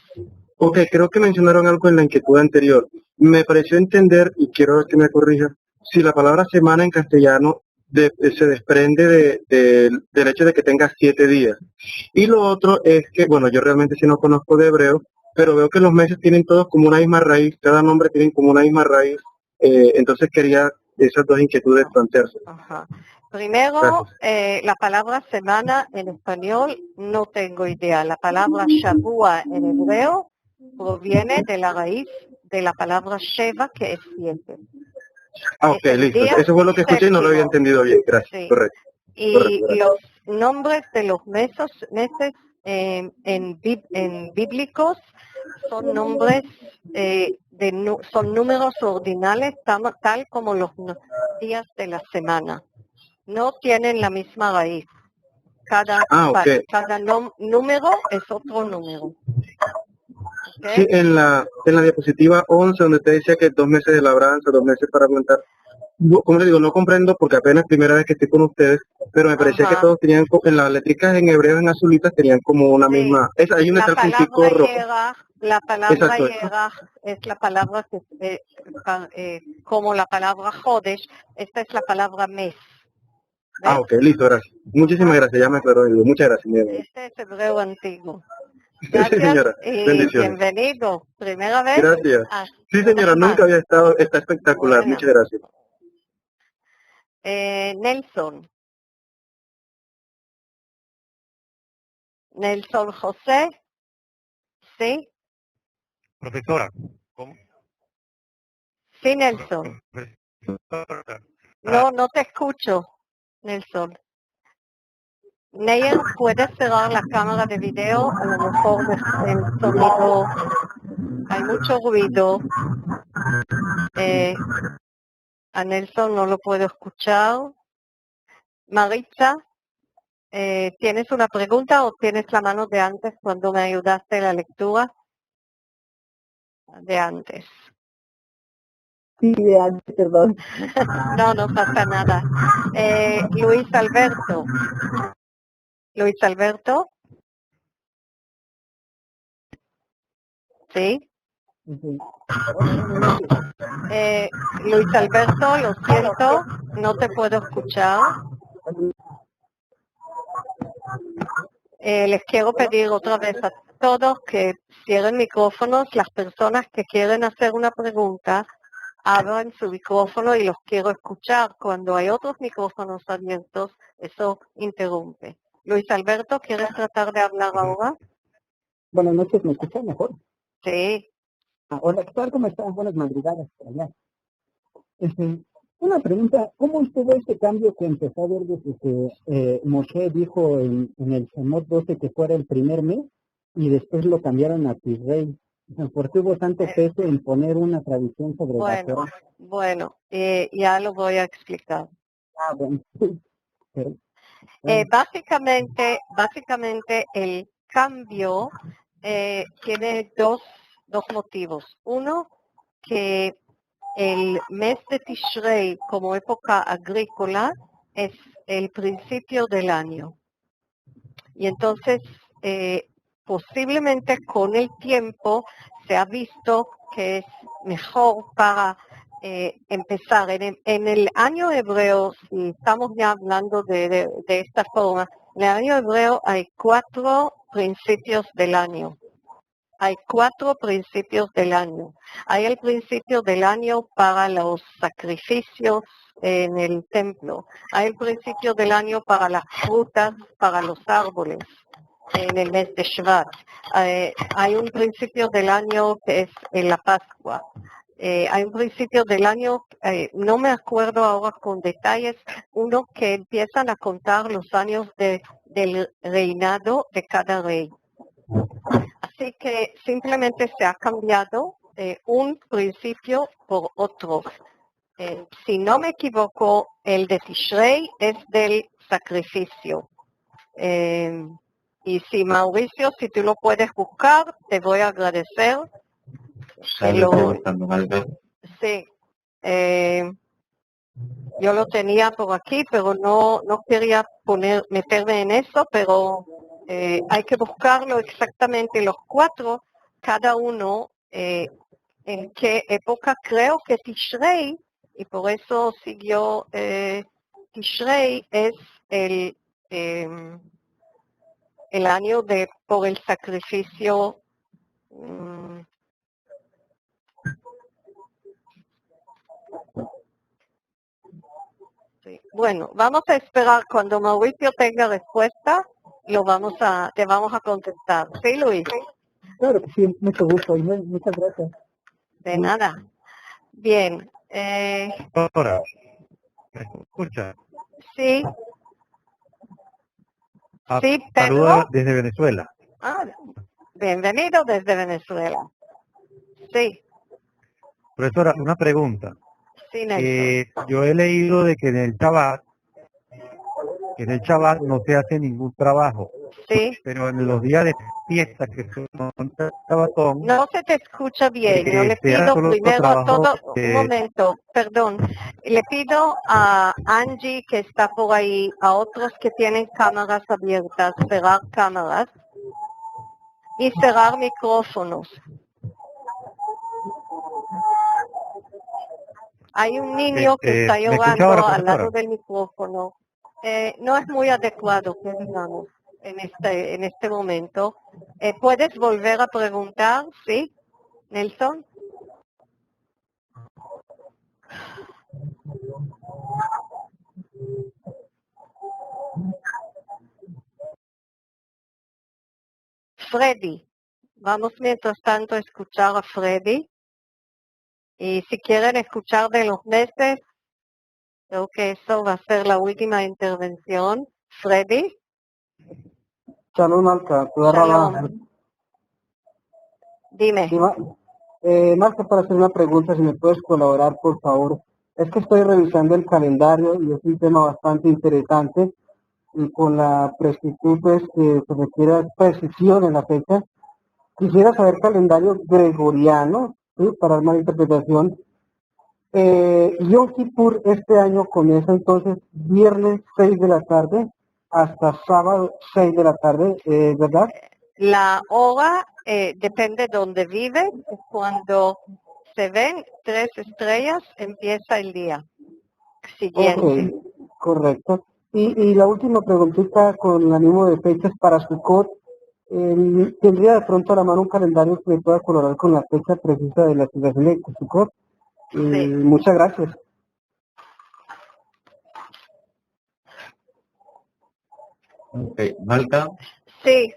Ok, creo que mencionaron algo en la inquietud anterior. Me pareció entender, y quiero que me corrija, si la palabra semana en castellano se desprende del hecho de que tenga 7 días. Y lo otro es que, bueno, yo realmente sí no conozco de hebreo, pero veo que los meses tienen todos como una misma raíz, cada nombre tiene como una misma raíz, entonces quería esas dos inquietudes plantearse. Ajá. Primero, la palabra semana en español no tengo idea. La palabra Shavua en hebreo proviene de la raíz de la palabra Sheva, que es 7. Ah, ok, Es el listo. día Eso fue lo que escuché y no lo había séptimo. entendido bien. Gracias. Sí. Correcto. Y Correcto, gracias. los nombres de los meses en bíblicos son nombres son números ordinales tal como los días de la semana. No tienen la misma raíz. Cada número es otro número. ¿Okay? Sí, en la diapositiva 11, donde te decía que 2 meses de labranza, 2 meses para plantar. Como le digo, no comprendo porque apenas primera vez que estoy con ustedes, pero me parecía que todos tenían, en las letricas en hebreo en azulitas tenían como una misma. Hay una tal puntico rojo. La palabra Yerach es la palabra que como la palabra Jodesh, esta es la palabra mes. ¿Ves? Ah, ok, listo, gracias. Muchísimas gracias, ya me aclaró. Muchas gracias. Este es hebreo antiguo. Gracias, sí, señora. Bendiciones. Bienvenido. ¿Primera vez? Gracias. Sí, señora, nunca había estado. Está espectacular. Bueno. Muchas gracias. Nelson José. ¿Sí? Profesora, ¿cómo? Sí, Nelson. No te escucho, Nelson. Neyer, ¿puedes cerrar la cámara de video? A lo mejor el sonido, hay mucho ruido. A Nelson no lo puedo escuchar. Maritza, ¿tienes una pregunta o tienes la mano de antes cuando me ayudaste en la lectura? De antes. Sí, de antes, perdón. No pasa nada. Luis Alberto. Luis Alberto. ¿Sí? Luis Alberto, lo siento, no te puedo escuchar. Les quiero pedir otra vez a todos que cierren micrófonos. Las personas que quieren hacer una pregunta, abran su micrófono y los quiero escuchar. Cuando hay otros micrófonos abiertos, eso interrumpe. Luis Alberto, ¿quieres tratar de hablar ahora? Buenas noches, ¿me escuchan mejor? Sí. Hola, ¿qué tal? ¿Cómo están? Buenas madrugadas por allá. Una pregunta, ¿cómo usted ve este cambio que empezó a ver desde que Moshe dijo en el Shemot 12 que fuera el primer mes y después lo cambiaron a Tisrei? ¿Por qué hubo tanto peso en poner una tradición sobre la Torah? Bueno, ya lo voy a explicar. Bueno. Pero, básicamente el cambio tiene dos motivos. Uno, que el mes de Tishrei como época agrícola es el principio del año. Y entonces, posiblemente con el tiempo se ha visto que es mejor para empezar. En el año hebreo, si estamos ya hablando de esta forma, en el año hebreo hay 4 principios del año. Hay 4 principios del año. Hay el principio del año para los sacrificios en el templo. Hay el principio del año para las frutas, para los árboles. en el mes de Shvat. Hay un principio del año que es en la Pascua. Hay un principio del año, no me acuerdo ahora con detalles, uno que empiezan a contar los años del reinado de cada rey. Así que simplemente se ha cambiado un principio por otro. Si no me equivoco, el de Tishrei es del sacrificio. Y si Mauricio, si tú lo puedes buscar, te voy a agradecer. Ya lo estoy buscando, Malca. Sí, yo lo tenía por aquí, pero no quería meterme en eso, pero hay que buscarlo exactamente los 4, cada uno en qué época. Creo que Tishrei, y por eso siguió Tishrei, es el año por el sacrificio. Sí. Bueno, vamos a esperar cuando Mauricio tenga respuesta, te vamos a contestar. ¿Sí, Luis? Claro que sí, mucho gusto y muchas gracias. De nada. Bien. Doctora, ¿me escucha? Sí. Sí, Saludos Pedro. desde Venezuela. Bienvenido desde Venezuela. Sí. Profesora, una pregunta. Sí, Nelson. Yo he leído de que en el Shabbat no se hace ningún trabajo, Sí. pero en los días de fiesta que son Shabbatón, No se te escucha bien. Yo le se hace pido solo primero a trabajo, un momento, perdón. Le pido a Angie, que está por ahí, a otros que tienen cámaras abiertas, cerrar cámaras y cerrar micrófonos. Hay un niño que está ¿me escucha llorando ahora, al lado profesora? del micrófono. No es muy adecuado que digamos en este momento. ¿Puedes volver a preguntar? ¿Sí, Nelson? Freddy. Vamos mientras tanto a escuchar a Freddy. Y si quieren escuchar de los meses, creo que eso va a ser la última intervención. Freddy. Shalom, Malca. Shalom. Dime. Malca, para hacer una pregunta, si me puedes colaborar, por favor. Es que estoy revisando el calendario y es un tema bastante interesante y con la precisión pues, que se requiere precisión en la fecha. Quisiera saber calendario gregoriano, ¿sí? Para dar más interpretación. Yom Kippur este año comienza entonces viernes 6 de la tarde hasta sábado 6 de la tarde, ¿verdad? La hora depende de donde vive. Cuando se ven 3 estrellas, empieza el día siguiente. Ok, correcto. Y la última preguntita con el ánimo de fechas para Sukkot. ¿Tendría de pronto a la mano un calendario que me pueda colaborar con la fecha precisa de la celebración de Sukkot? Sí. Muchas gracias. Malca, Sí,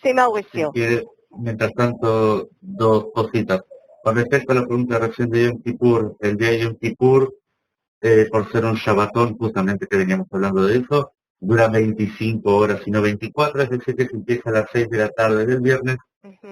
si Mauricio. quiere, mientras tanto, dos cositas. Con respecto a la pregunta recién de Yom Kippur, el día de Yom Kippur, por ser un Shabbatón, justamente que veníamos hablando de eso, dura 25 horas y no 24, es decir, que si empieza a las 6 de la tarde del viernes,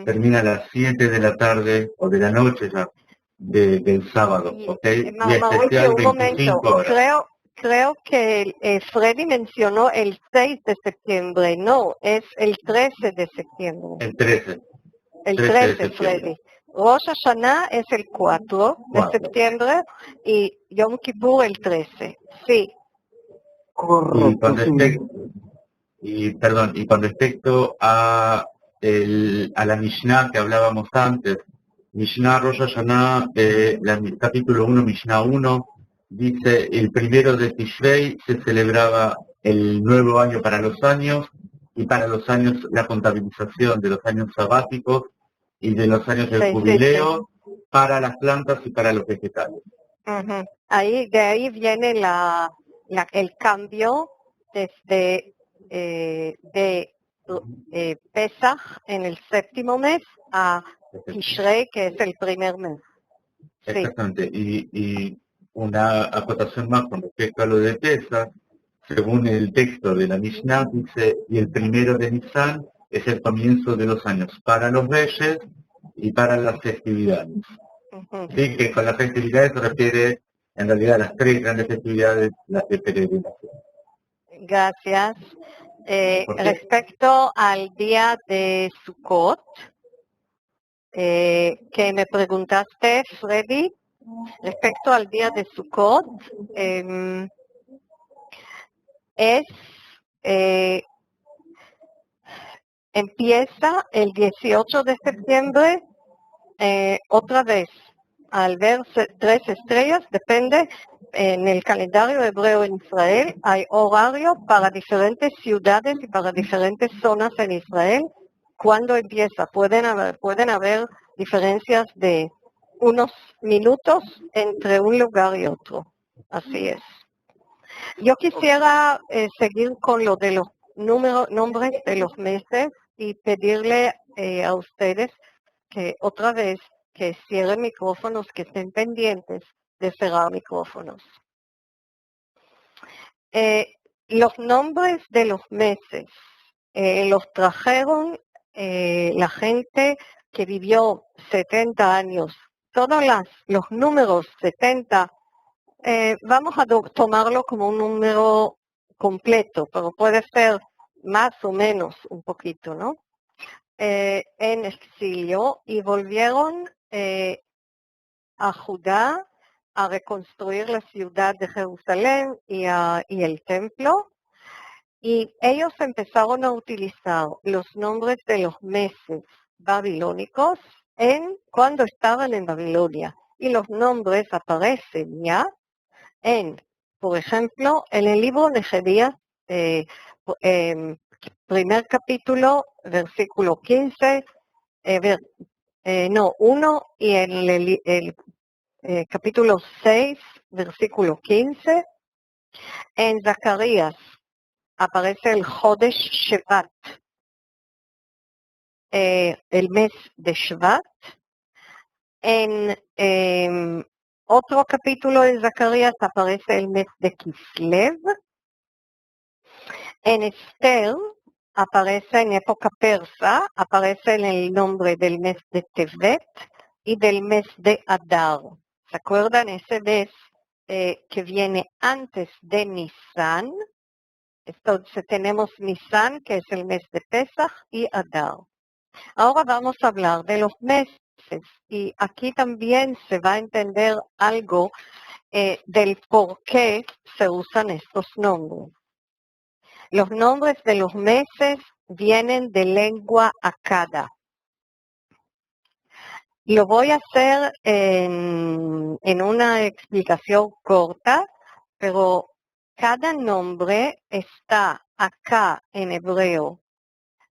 termina a las 7 de la tarde o de la noche ya del sábado, ¿ok? Y especial Mauricio, un 25 momento. horas. Creo que Freddy mencionó el 6 de septiembre. No, es el 13 de septiembre. El 13. El 13 de 13, septiembre. Freddy. Rosh Hashanah es el 4 de septiembre y Yom Kippur el 13. Sí. Correcto. Y con respecto a la Mishnah que hablábamos antes, Mishnah Rosh Hashanah, capítulo 1, Mishnah 1, dice, el primero de Tishrei se celebraba el nuevo año para los años, y para los años, la contabilización de los años sabáticos y de los años del jubileo, para las plantas y para los vegetales. De ahí viene el cambio desde de Pesach en el séptimo mes a Tishrei, que es el primer mes. Sí. Exactamente. Y una acotación más con respecto a lo de Pesach, según el texto de la Mishnah, dice, y el primero de Nisan es el comienzo de los años para los reyes y para las festividades. Sí, que con las festividades se refiere en realidad a las tres grandes festividades, las de peregrinación. Gracias. Respecto al día de Sukkot, que me preguntaste, Freddy, respecto al día de Sukkot, empieza el 18 de septiembre, otra vez, al ver 3 estrellas, depende, en el calendario hebreo en Israel hay horario para diferentes ciudades y para diferentes zonas en Israel. Cuando empieza, pueden haber diferencias de unos minutos entre un lugar y otro. Así es. Yo quisiera seguir con lo de los nombres de los meses y pedirle a ustedes que otra vez que cierren micrófonos, que estén pendientes de cerrar micrófonos. Los nombres de los meses los trajeron la gente que vivió 70 años. Todos los números 70, vamos a tomarlo como un número completo, pero puede ser más o menos un poquito, ¿no? En exilio y volvieron a Judá a reconstruir la ciudad de Jerusalén y el templo, y ellos empezaron a utilizar los nombres de los meses babilónicos cuando estaban en Babilonia, y los nombres aparecen ya por ejemplo, en el libro de Jeremías, primer capítulo, versículo 15, 1, y en el capítulo 6, versículo 15. En Zacarías aparece el Jodesh Shevat, el mes de Shevat. En otro capítulo de Zacarías aparece el mes de Kislev. En Esther aparece en época persa, aparece en el nombre del mes de Tevet y del mes de Adar. ¿Se acuerdan? Ese mes que viene antes de Nisan. Entonces tenemos Nisan, que es el mes de Pesach, y Adar. Ahora vamos a hablar de los meses, y aquí también se va a entender algo del por qué se usan estos nombres. Los nombres de los meses vienen de lengua akkada. Lo voy a hacer en una explicación corta, pero cada nombre está acá en hebreo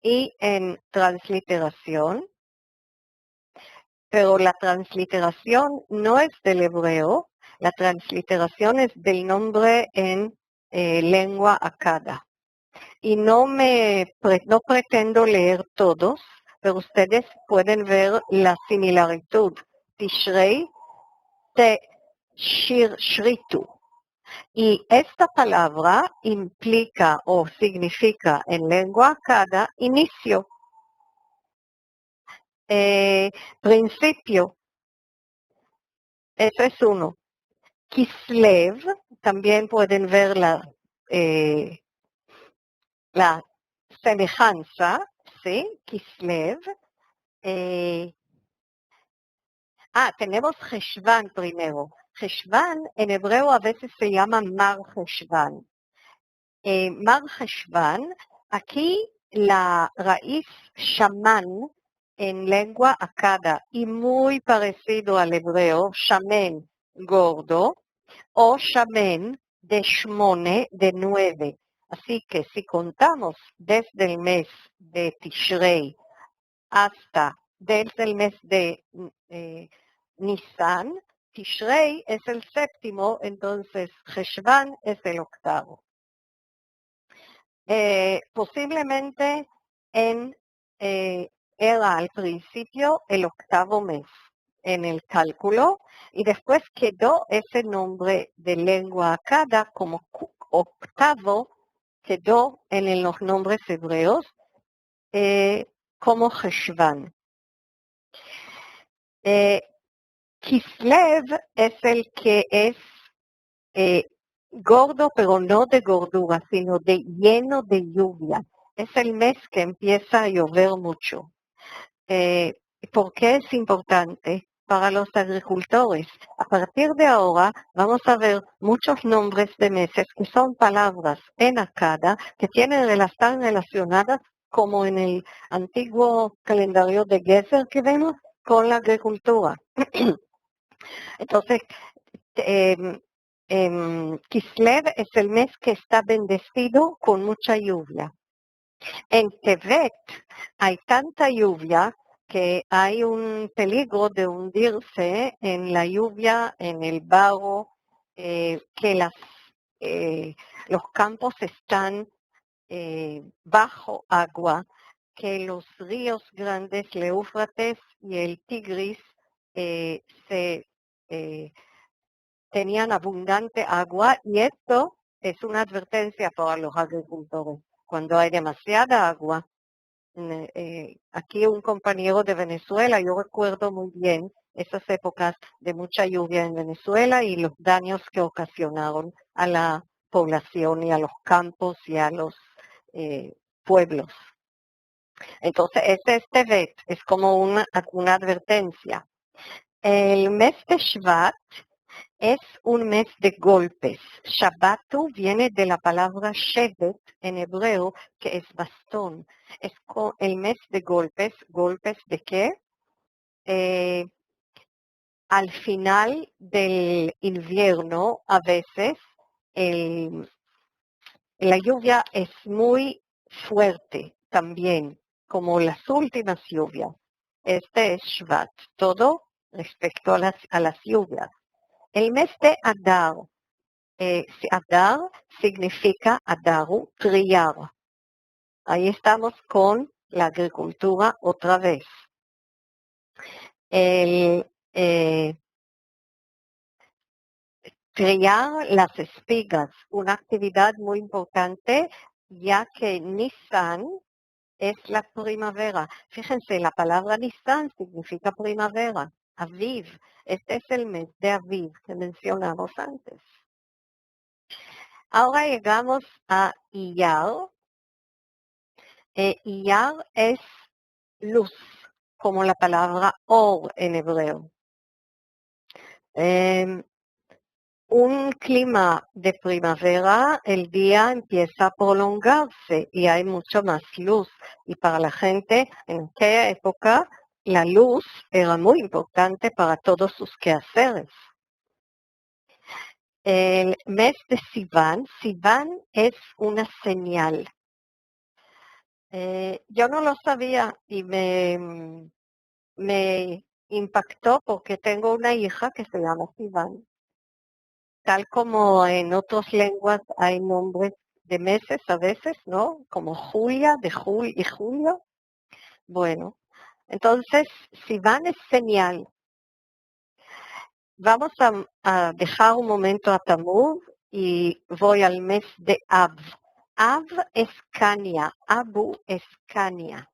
y en transliteración, pero la transliteración no es del hebreo, la transliteración es del nombre en lengua akkada. Y no pretendo leer todos, pero ustedes pueden ver la similitud. Tishrei, Shritu. Y esta palabra implica o significa en lengua akkada inicio, principio. Eso es uno. Kislev, también pueden ver la semejanza, ¿sí? Kislev. Tenemos Cheshvan primero. Cheshvan en hebreo a veces se llama Mar Cheshvan. Mar Cheshvan, aquí la raíz shaman en lengua akkada y muy parecido al hebreo, shamen, gordo, o shamen de shmone, de 9. Así que si contamos desde el mes de Tishrei hasta desde el mes de Nisan, Tishrei es el séptimo, entonces Cheshvan es el octavo. Posiblemente era al principio el octavo mes en el cálculo y después quedó ese nombre de lengua akkada como octavo, quedó en los nombres hebreos como Cheshvan. Kislev es el que es gordo, pero no de gordura, sino de lleno de lluvia. Es el mes que empieza a llover mucho. ¿Por qué es importante para los agricultores? A partir de ahora vamos a ver muchos nombres de meses que son palabras en akkada que están relacionadas como en el antiguo calendario de Geser que vemos con la agricultura. Entonces, Kislev es el mes que está bendecido con mucha lluvia. En Tevet hay tanta lluvia que hay un peligro de hundirse en la lluvia, en el barro, que los campos están bajo agua, que los ríos grandes, el Éufrates y el Tigris, tenían abundante agua y esto es una advertencia para los agricultores. Cuando hay demasiada agua, aquí un compañero de Venezuela, yo recuerdo muy bien esas épocas de mucha lluvia en Venezuela y los daños que ocasionaron a la población y a los campos y a los pueblos. Entonces, Tevet es como una advertencia. El mes de Shvat es un mes de golpes. Shabbatu viene de la palabra shevet en hebreo, que es bastón. Es el mes de golpes. ¿Golpes de qué? Al final del invierno, a veces, la lluvia es muy fuerte también, como las últimas lluvias. Este es Shvat, todo respecto a las lluvias. El mes de Adar. Adar significa Adaru, trillar. Ahí estamos con la agricultura otra vez. Trillar las espigas, una actividad muy importante, ya que Nisan es la primavera. Fíjense, la palabra Nisan significa primavera. Aviv, este es el mes de Aviv que mencionamos antes. Ahora llegamos a Iyar. Iyar es luz, como la palabra or en hebreo. Un clima de primavera, el día empieza a prolongarse y hay mucha más luz. Y para la gente en aquella época, la luz era muy importante para todos sus quehaceres. El mes de Sivan, Sivan es una señal. Yo no lo sabía y me impactó porque tengo una hija que se llama Sivan. Tal como en otras lenguas hay nombres de meses a veces, ¿no? Como Julia, de y Julio. Bueno, entonces Sivan es señal. Vamos a dejar un momento a Tammuz y voy al mes de Av. Av es Cania, Abu es Cania.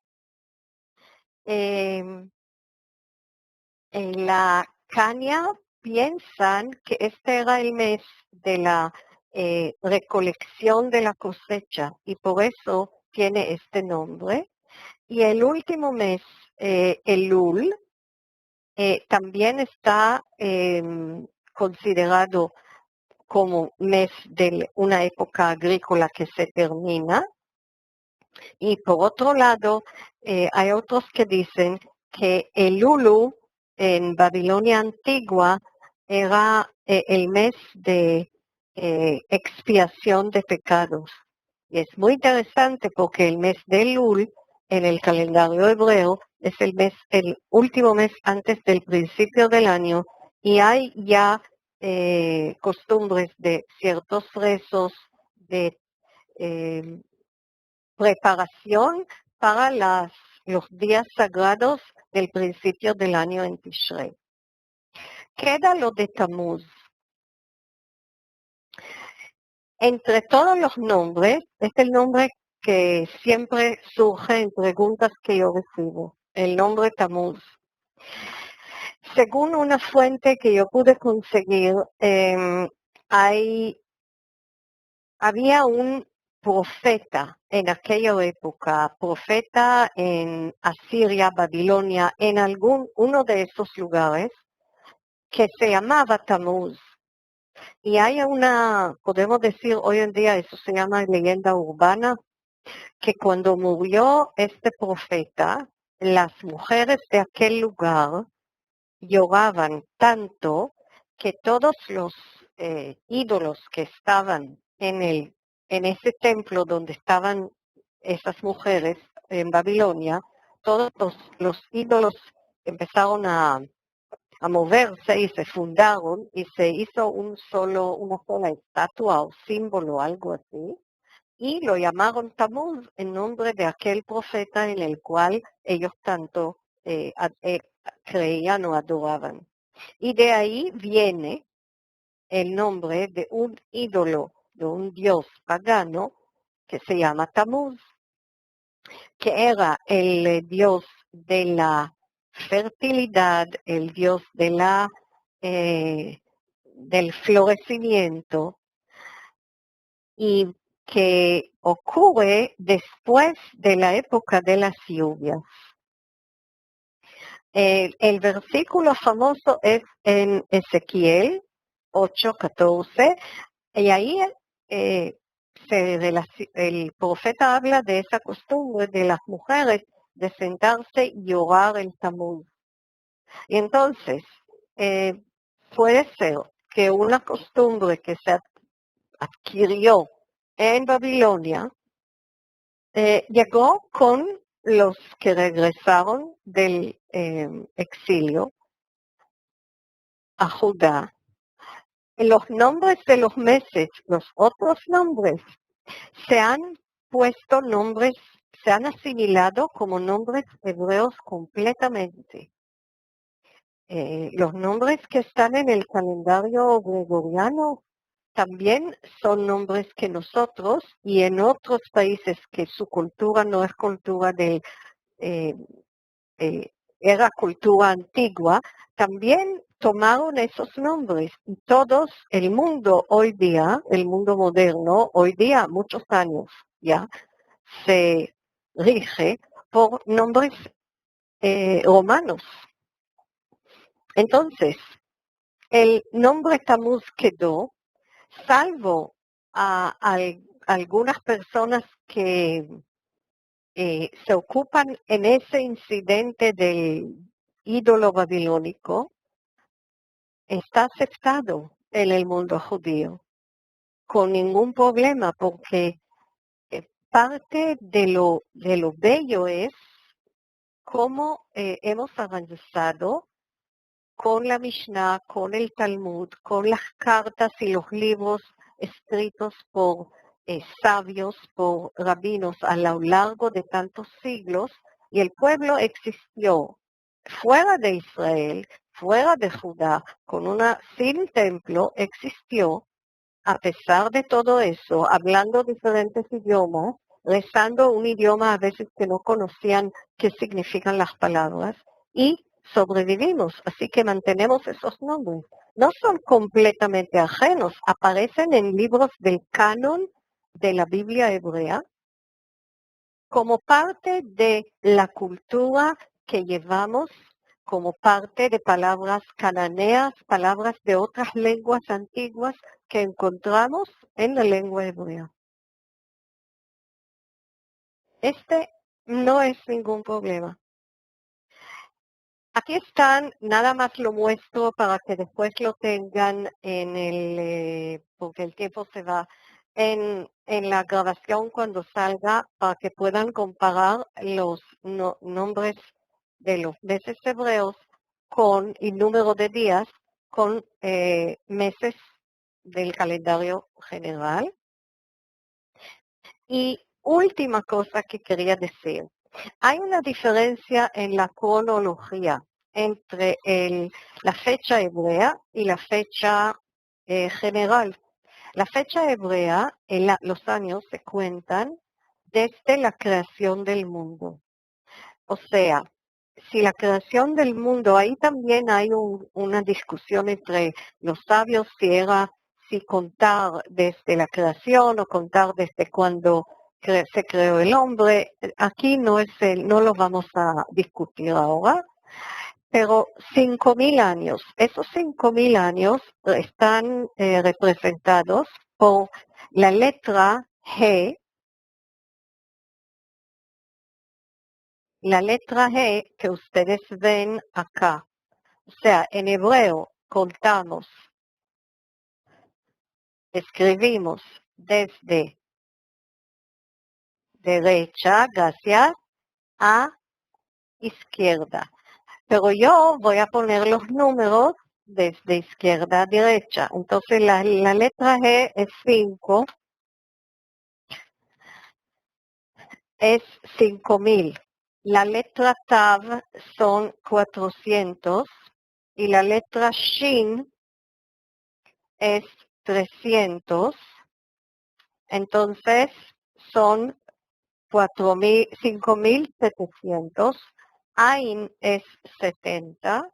En la Cania piensan que este era el mes de la recolección de la cosecha y por eso tiene este nombre. Y el último mes, Elul, también está considerado como mes de una época agrícola que se termina. Y por otro lado, hay otros que dicen que Elul en Babilonia antigua era el mes de expiación de pecados. Y es muy interesante porque el mes de Elul en el calendario hebreo es el último mes antes del principio del año y hay ya costumbres de ciertos rezos de preparación para los días sagrados del principio del año en Tishrei. Queda lo de Tammuz. Entre todos los nombres, es el nombre que siempre surge en preguntas que yo recibo, el nombre Tammuz. Según una fuente que yo pude conseguir, había un profeta en aquella época, profeta en Asiria, Babilonia, en uno de esos lugares, que se llamaba Tammuz. Y hay podemos decir hoy en día, eso se llama leyenda urbana, que cuando murió este profeta, las mujeres de aquel lugar lloraban tanto que todos los ídolos que estaban en ese templo donde estaban esas mujeres en Babilonia, todos los ídolos empezaron a moverse y se fundaron y se hizo una sola estatua o símbolo, algo así, y lo llamaron Tammuz en nombre de aquel profeta en el cual ellos tanto creían o adoraban. Y de ahí viene el nombre de un ídolo, de un dios pagano que se llama Tammuz, que era el dios de la fertilidad, el dios de del florecimiento, y que ocurre después de la época de las lluvias. El versículo famoso es en Ezequiel 8:14, y ahí el profeta habla de esa costumbre de las mujeres de sentarse y llorar el Tammuz. Y entonces, puede ser que una costumbre que se adquirió en Babilonia llegó con los que regresaron del exilio a Judá. Los nombres de los meses, los otros nombres, se han asimilado como nombres hebreos completamente. Los nombres que están en el calendario gregoriano también son nombres que nosotros, y en otros países que su cultura no es cultura era cultura antigua, también tomaron esos nombres. Y todos, el mundo hoy día, el mundo moderno, hoy día, muchos años ya, se rige por nombres romanos. Entonces, el nombre Tammuz quedó, salvo a algunas personas que se ocupan en ese incidente del ídolo babilónico, está aceptado en el mundo judío con ningún problema, porque parte de lo bello es cómo hemos avanzado con la Mishnah, con el Talmud, con las cartas y los libros escritos por sabios, por rabinos a lo largo de tantos siglos, y el pueblo existió fuera de Israel, fuera de Judá, sin templo, existió a pesar de todo eso, hablando diferentes idiomas, rezando un idioma a veces que no conocían qué significan las palabras, y sobrevivimos, así que mantenemos esos nombres. No son completamente ajenos, aparecen en libros del canon de la Biblia hebrea como parte de la cultura que llevamos, como parte de palabras cananeas, palabras de otras lenguas antiguas que encontramos en la lengua hebrea. Este no es ningún problema. Aquí están, nada más lo muestro para que después lo tengan porque el tiempo se va, en la grabación cuando salga, para que puedan comparar los nombres de los meses hebreos y número de días con meses del calendario general. Y última cosa que quería decir. Hay una diferencia en la cronología entre la fecha hebrea y la fecha general. La fecha hebrea, los años se cuentan desde la creación del mundo. O sea, si la creación del mundo, ahí también hay una discusión entre los sabios si contar desde la creación o contar desde cuando se creó el hombre. Aquí no lo vamos a discutir ahora, pero 5.000 años, esos 5.000 años están representados por la letra G. La letra G que ustedes ven acá. O sea, en hebreo contamos, escribimos desde derecha, gracias, a izquierda. Pero yo voy a poner los números desde izquierda a derecha. Entonces la letra G es 5, es 5.000. La letra Tav son 400 y la letra Shin es 300. Entonces son 5.700. Ain es 70.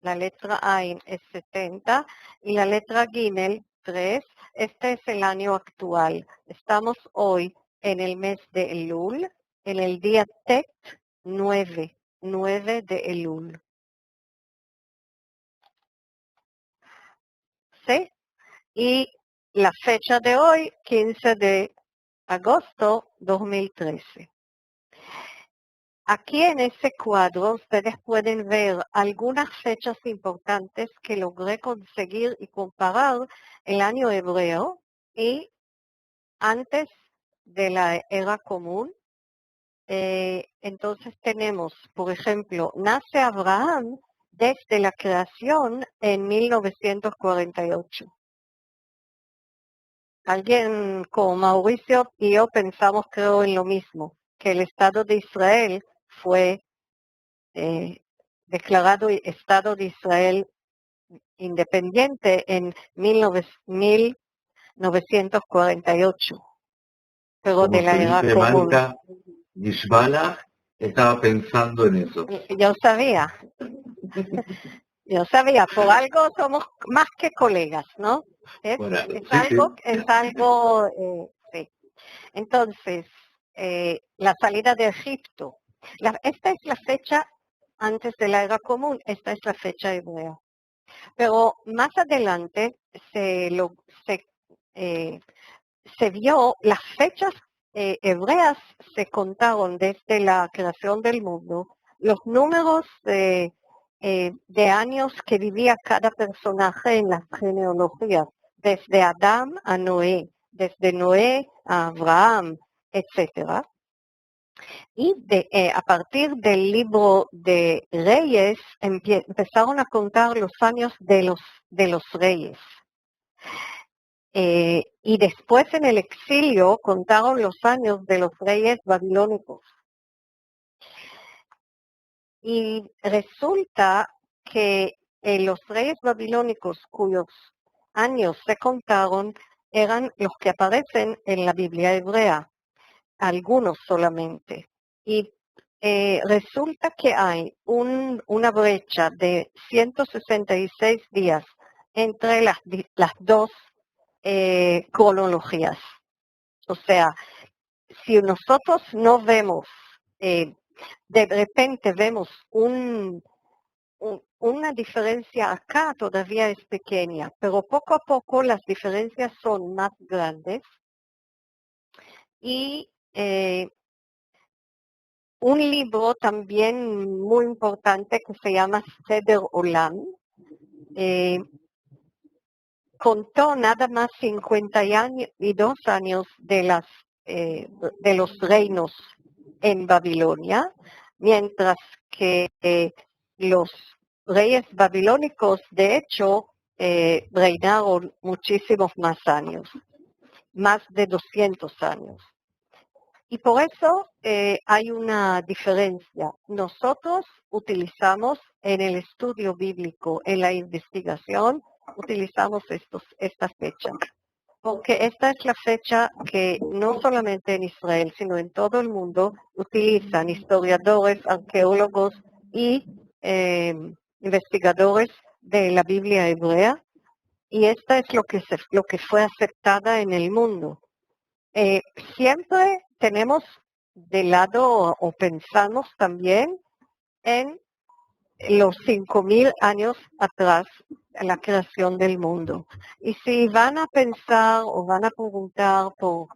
La letra Ain es 70 y la letra Gimel 3. Este es el año actual. Estamos hoy en el mes de Elul, en el día Tet 9 de Elul. ¿Sí? Y la fecha de hoy, 15 de agosto 2013. Aquí en este cuadro ustedes pueden ver algunas fechas importantes que logré conseguir y comparar el año hebreo y antes de la era común. Entonces tenemos, por ejemplo, nace Abraham desde la creación en 1948. Alguien como Mauricio y yo pensamos, creo, en lo mismo, que el Estado de Israel fue declarado Estado de Israel independiente en 1948, pero Como de la se era dice común. Malta, Nishbala, estaba pensando en eso. Yo sabía, por algo somos más que colegas, ¿no? Bueno, Es sí. algo, sí. Entonces, la salida de Egipto. Esta es la fecha antes de la era común, esta es la fecha hebrea. Pero más adelante se vio, las fechas hebreas se contaron desde la creación del mundo, los números de años que vivía cada personaje en las genealogías, desde Adán a Noé, desde Noé a Abraham, etc. Y a partir del libro de Reyes empezaron a contar los años de los reyes. Y después en el exilio contaron los años de los reyes babilónicos. Y resulta que los reyes babilónicos cuyos años se contaron eran los que aparecen en la Biblia hebrea, algunos solamente. Y resulta que hay una brecha de 166 días entre las dos cronologías. O sea, si nosotros no vemos, de repente vemos una diferencia acá, todavía es pequeña, pero poco a poco las diferencias son más grandes. Y un libro también muy importante que se llama Seder Olam, contó nada más 52 años de los reinos en Babilonia, mientras que los reyes babilónicos, de hecho, reinaron muchísimos más años, más de 200 años. Y por eso hay una diferencia. Nosotros utilizamos en el estudio bíblico, en la investigación, utilizamos esta fecha. Porque esta es la fecha que no solamente en Israel, sino en todo el mundo utilizan historiadores, arqueólogos y investigadores de la Biblia hebrea. Y esta es lo que fue aceptada en el mundo. Siempre tenemos de lado o pensamos también en los 5,000 años atrás, la creación del mundo. Y si van a pensar o van a preguntar por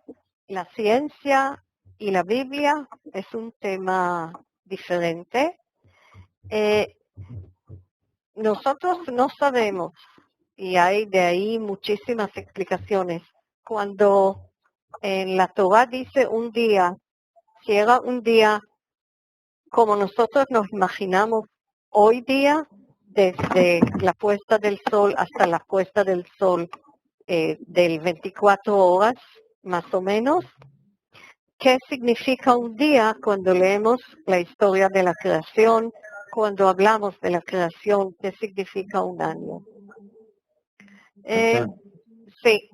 la ciencia y la Biblia, es un tema diferente. Nosotros no sabemos, y hay de ahí muchísimas explicaciones. Cuando en la Torah dice un día, si era un día como nosotros nos imaginamos hoy día, desde la puesta del sol hasta la puesta del sol del 24 horas, más o menos. ¿Qué significa un día cuando leemos la historia de la creación? Cuando hablamos de la creación, ¿qué significa un año? Sí.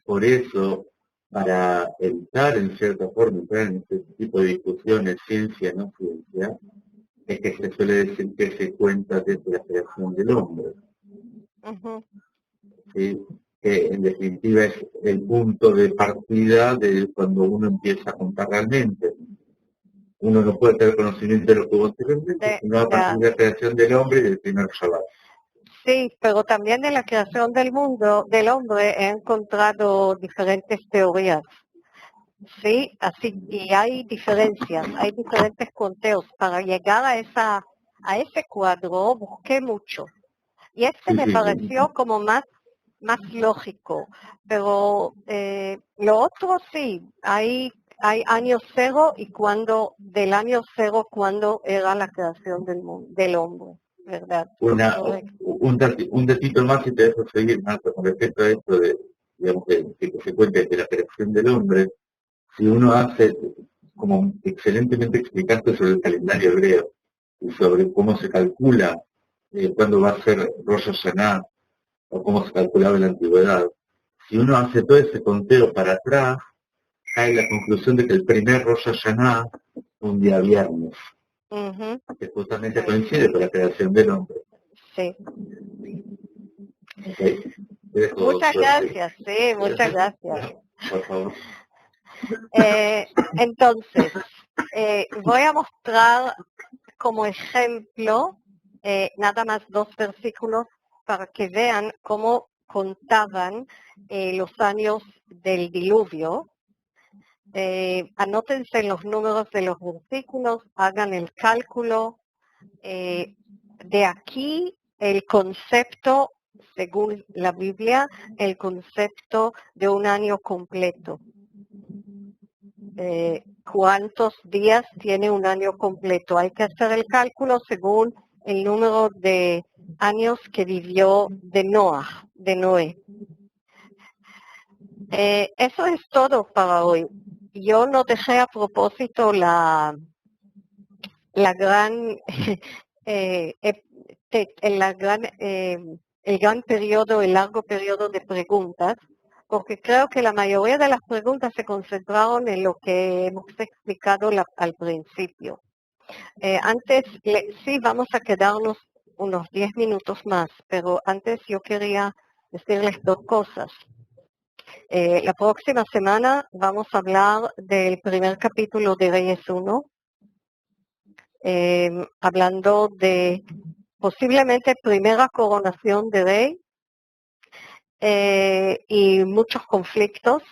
Por eso, para evitar en cierta forma entrar en este tipo de discusiones, ciencia, no ciencia, es que se suele decir que se cuenta desde la creación del hombre. ¿Sí? Que en definitiva es el punto de partida de cuando uno empieza a contar realmente. Uno no puede tener conocimiento de lo que hubo anteriormente, sino a partir de la creación del hombre y del primer Shabbat. Sí, pero también en la creación del mundo, del hombre, he encontrado diferentes teorías. Sí, así, y hay diferencias, hay diferentes conteos. Para llegar a ese cuadro busqué mucho. Y me pareció como más lógico. Pero lo otro sí, hay año cero y del año cero cuando era la creación del hombre. ¿Verdad? Un datito más y te dejo seguir, Marta, con respecto a esto de, digamos, que se cuenta de la creación del hombre. Si uno hace, como excelentemente explicaste sobre el calendario hebreo y sobre cómo se calcula cuándo va a ser Rosh Hashanah o cómo se calculaba en la antigüedad, si uno hace todo ese conteo para atrás, cae la conclusión de que el primer Rosh Hashanah fue un día viernes. Que justamente coincide con la creación del hombre. Sí. Okay. Muchas gracias, sí, muchas gracias. Por favor. Entonces, voy a mostrar como ejemplo nada más 2 versículos para que vean cómo contaban los años del diluvio. Anótense los números de los versículos, hagan el cálculo. De aquí el concepto, según la Biblia, el concepto de un año completo. ¿Cuántos días tiene un año completo? Hay que hacer el cálculo según el número de años que vivió de Noé. Eso es todo para hoy. Yo no dejé a propósito el largo periodo de preguntas, porque creo que la mayoría de las preguntas se concentraron en lo que hemos explicado al principio. Antes, sí, vamos a quedarnos unos 10 minutos más, pero antes yo quería decirles 2 cosas. La próxima semana vamos a hablar del primer capítulo de Reyes 1, hablando de posiblemente primera coronación de rey y muchos conflictos.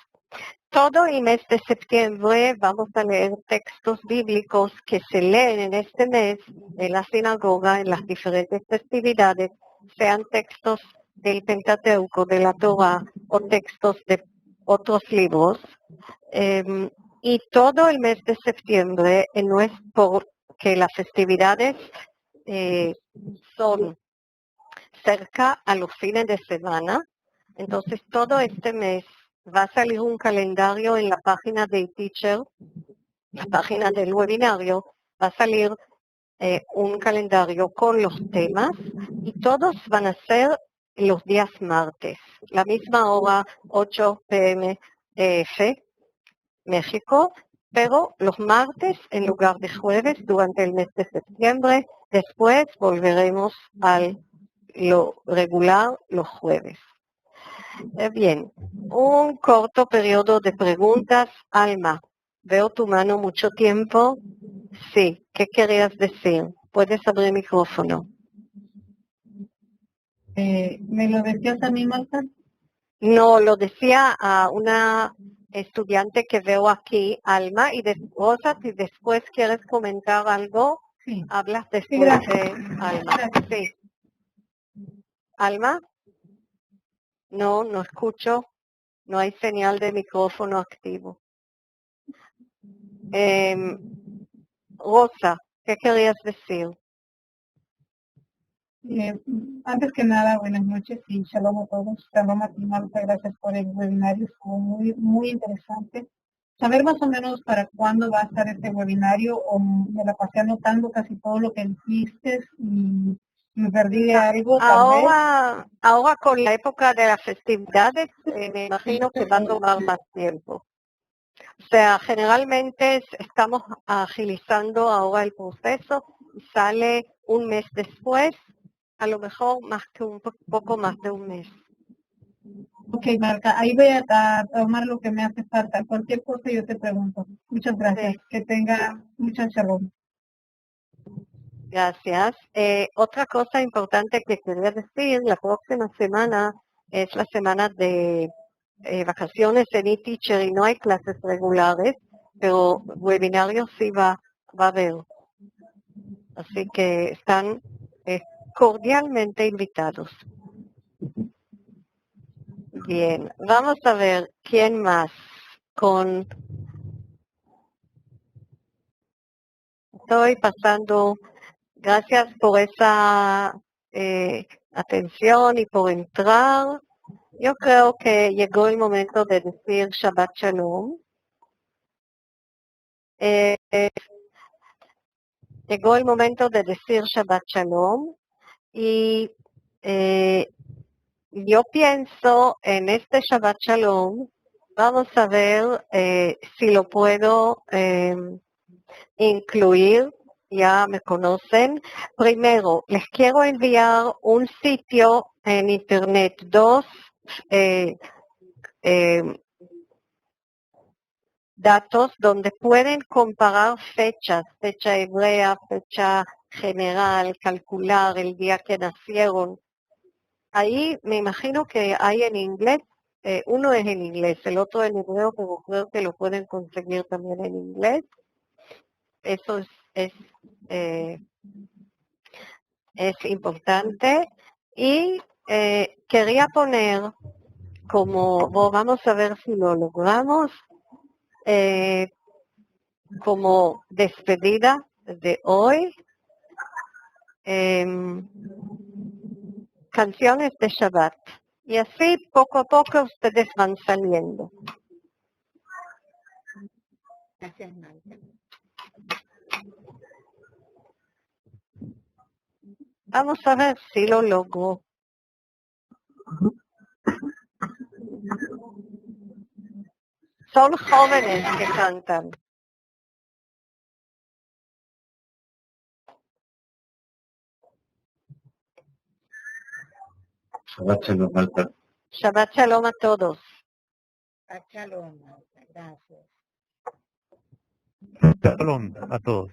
Todo el mes de septiembre vamos a leer textos bíblicos que se leen en este mes en la sinagoga, en las diferentes festividades, sean textos del Pentateuco, de la Torah o textos de otros libros. Y todo el mes de septiembre no es porque las festividades son cerca a los fines de semana. Entonces todo este mes va a salir un calendario en la página de eTeacher, la página del webinario, va a salir un calendario con los temas y todos van a ser los días martes, la misma hora, 8 p.m. México, pero los martes en lugar de jueves durante el mes de septiembre. Después volveremos a lo regular los jueves. Bien, un corto periodo de preguntas. Alma, veo tu mano mucho tiempo. Sí, ¿qué querías decir? Puedes abrir el micrófono. ¿Me lo decías a mí, Marta? No, lo decía a una estudiante que veo aquí, Alma, y Rosa, si después quieres comentar algo, Sí. hablas Sí, después gracias. de Alma. Gracias. Sí. ¿Alma? No, no escucho. No hay señal de micrófono activo. Rosa, ¿qué querías decir? Antes que nada, buenas noches y shalom a todos. Shalom a ti, Marta, gracias por el webinario, estuvo muy interesante. Saber más o menos para cuándo va a estar este webinario, o me la pasé anotando casi todo lo que dijiste y me perdí de algo, tal vez. Ahora con la época de las festividades, me imagino que va a tomar más tiempo. O sea, generalmente estamos agilizando ahora el proceso y sale un mes después, a lo mejor más que un poco más de un mes. Ok, Marta, ahí voy a tomar lo que me hace falta. Cualquier cosa yo te pregunto. Muchas gracias. Sí. Que tenga mucha shalom. Gracias. Otra cosa importante que quería decir, la próxima semana es la semana de vacaciones en eTeacher y no hay clases regulares, pero webinarios sí va a haber. Así que están cordialmente invitados. Bien, vamos a ver quién más Estoy pasando, gracias por esa atención y por entrar. Yo creo que llegó el momento de decir Shabbat Shalom. Llegó el momento de decir Shabbat Shalom y yo pienso en este Shabbat Shalom, vamos a ver si lo puedo incluir, ya me conocen. Primero, les quiero enviar un sitio en internet, dos datos donde pueden comparar fechas, fecha hebrea, fecha general, calcular el día que nacieron. Ahí me imagino que hay en inglés, uno es en inglés, el otro en hebreo, pero creo que lo pueden conseguir también en inglés. Eso es importante. Y quería poner vamos a ver si lo logramos, como despedida de hoy, canciones de Shabbat. Y así poco a poco ustedes van saliendo. Gracias, Marta. Vamos a ver si lo logro. Son jóvenes que cantan. Shabbat Shalom, Marta. Shabbat Shalom a todos. Shalom, Marta. Gracias. Shalom a todos.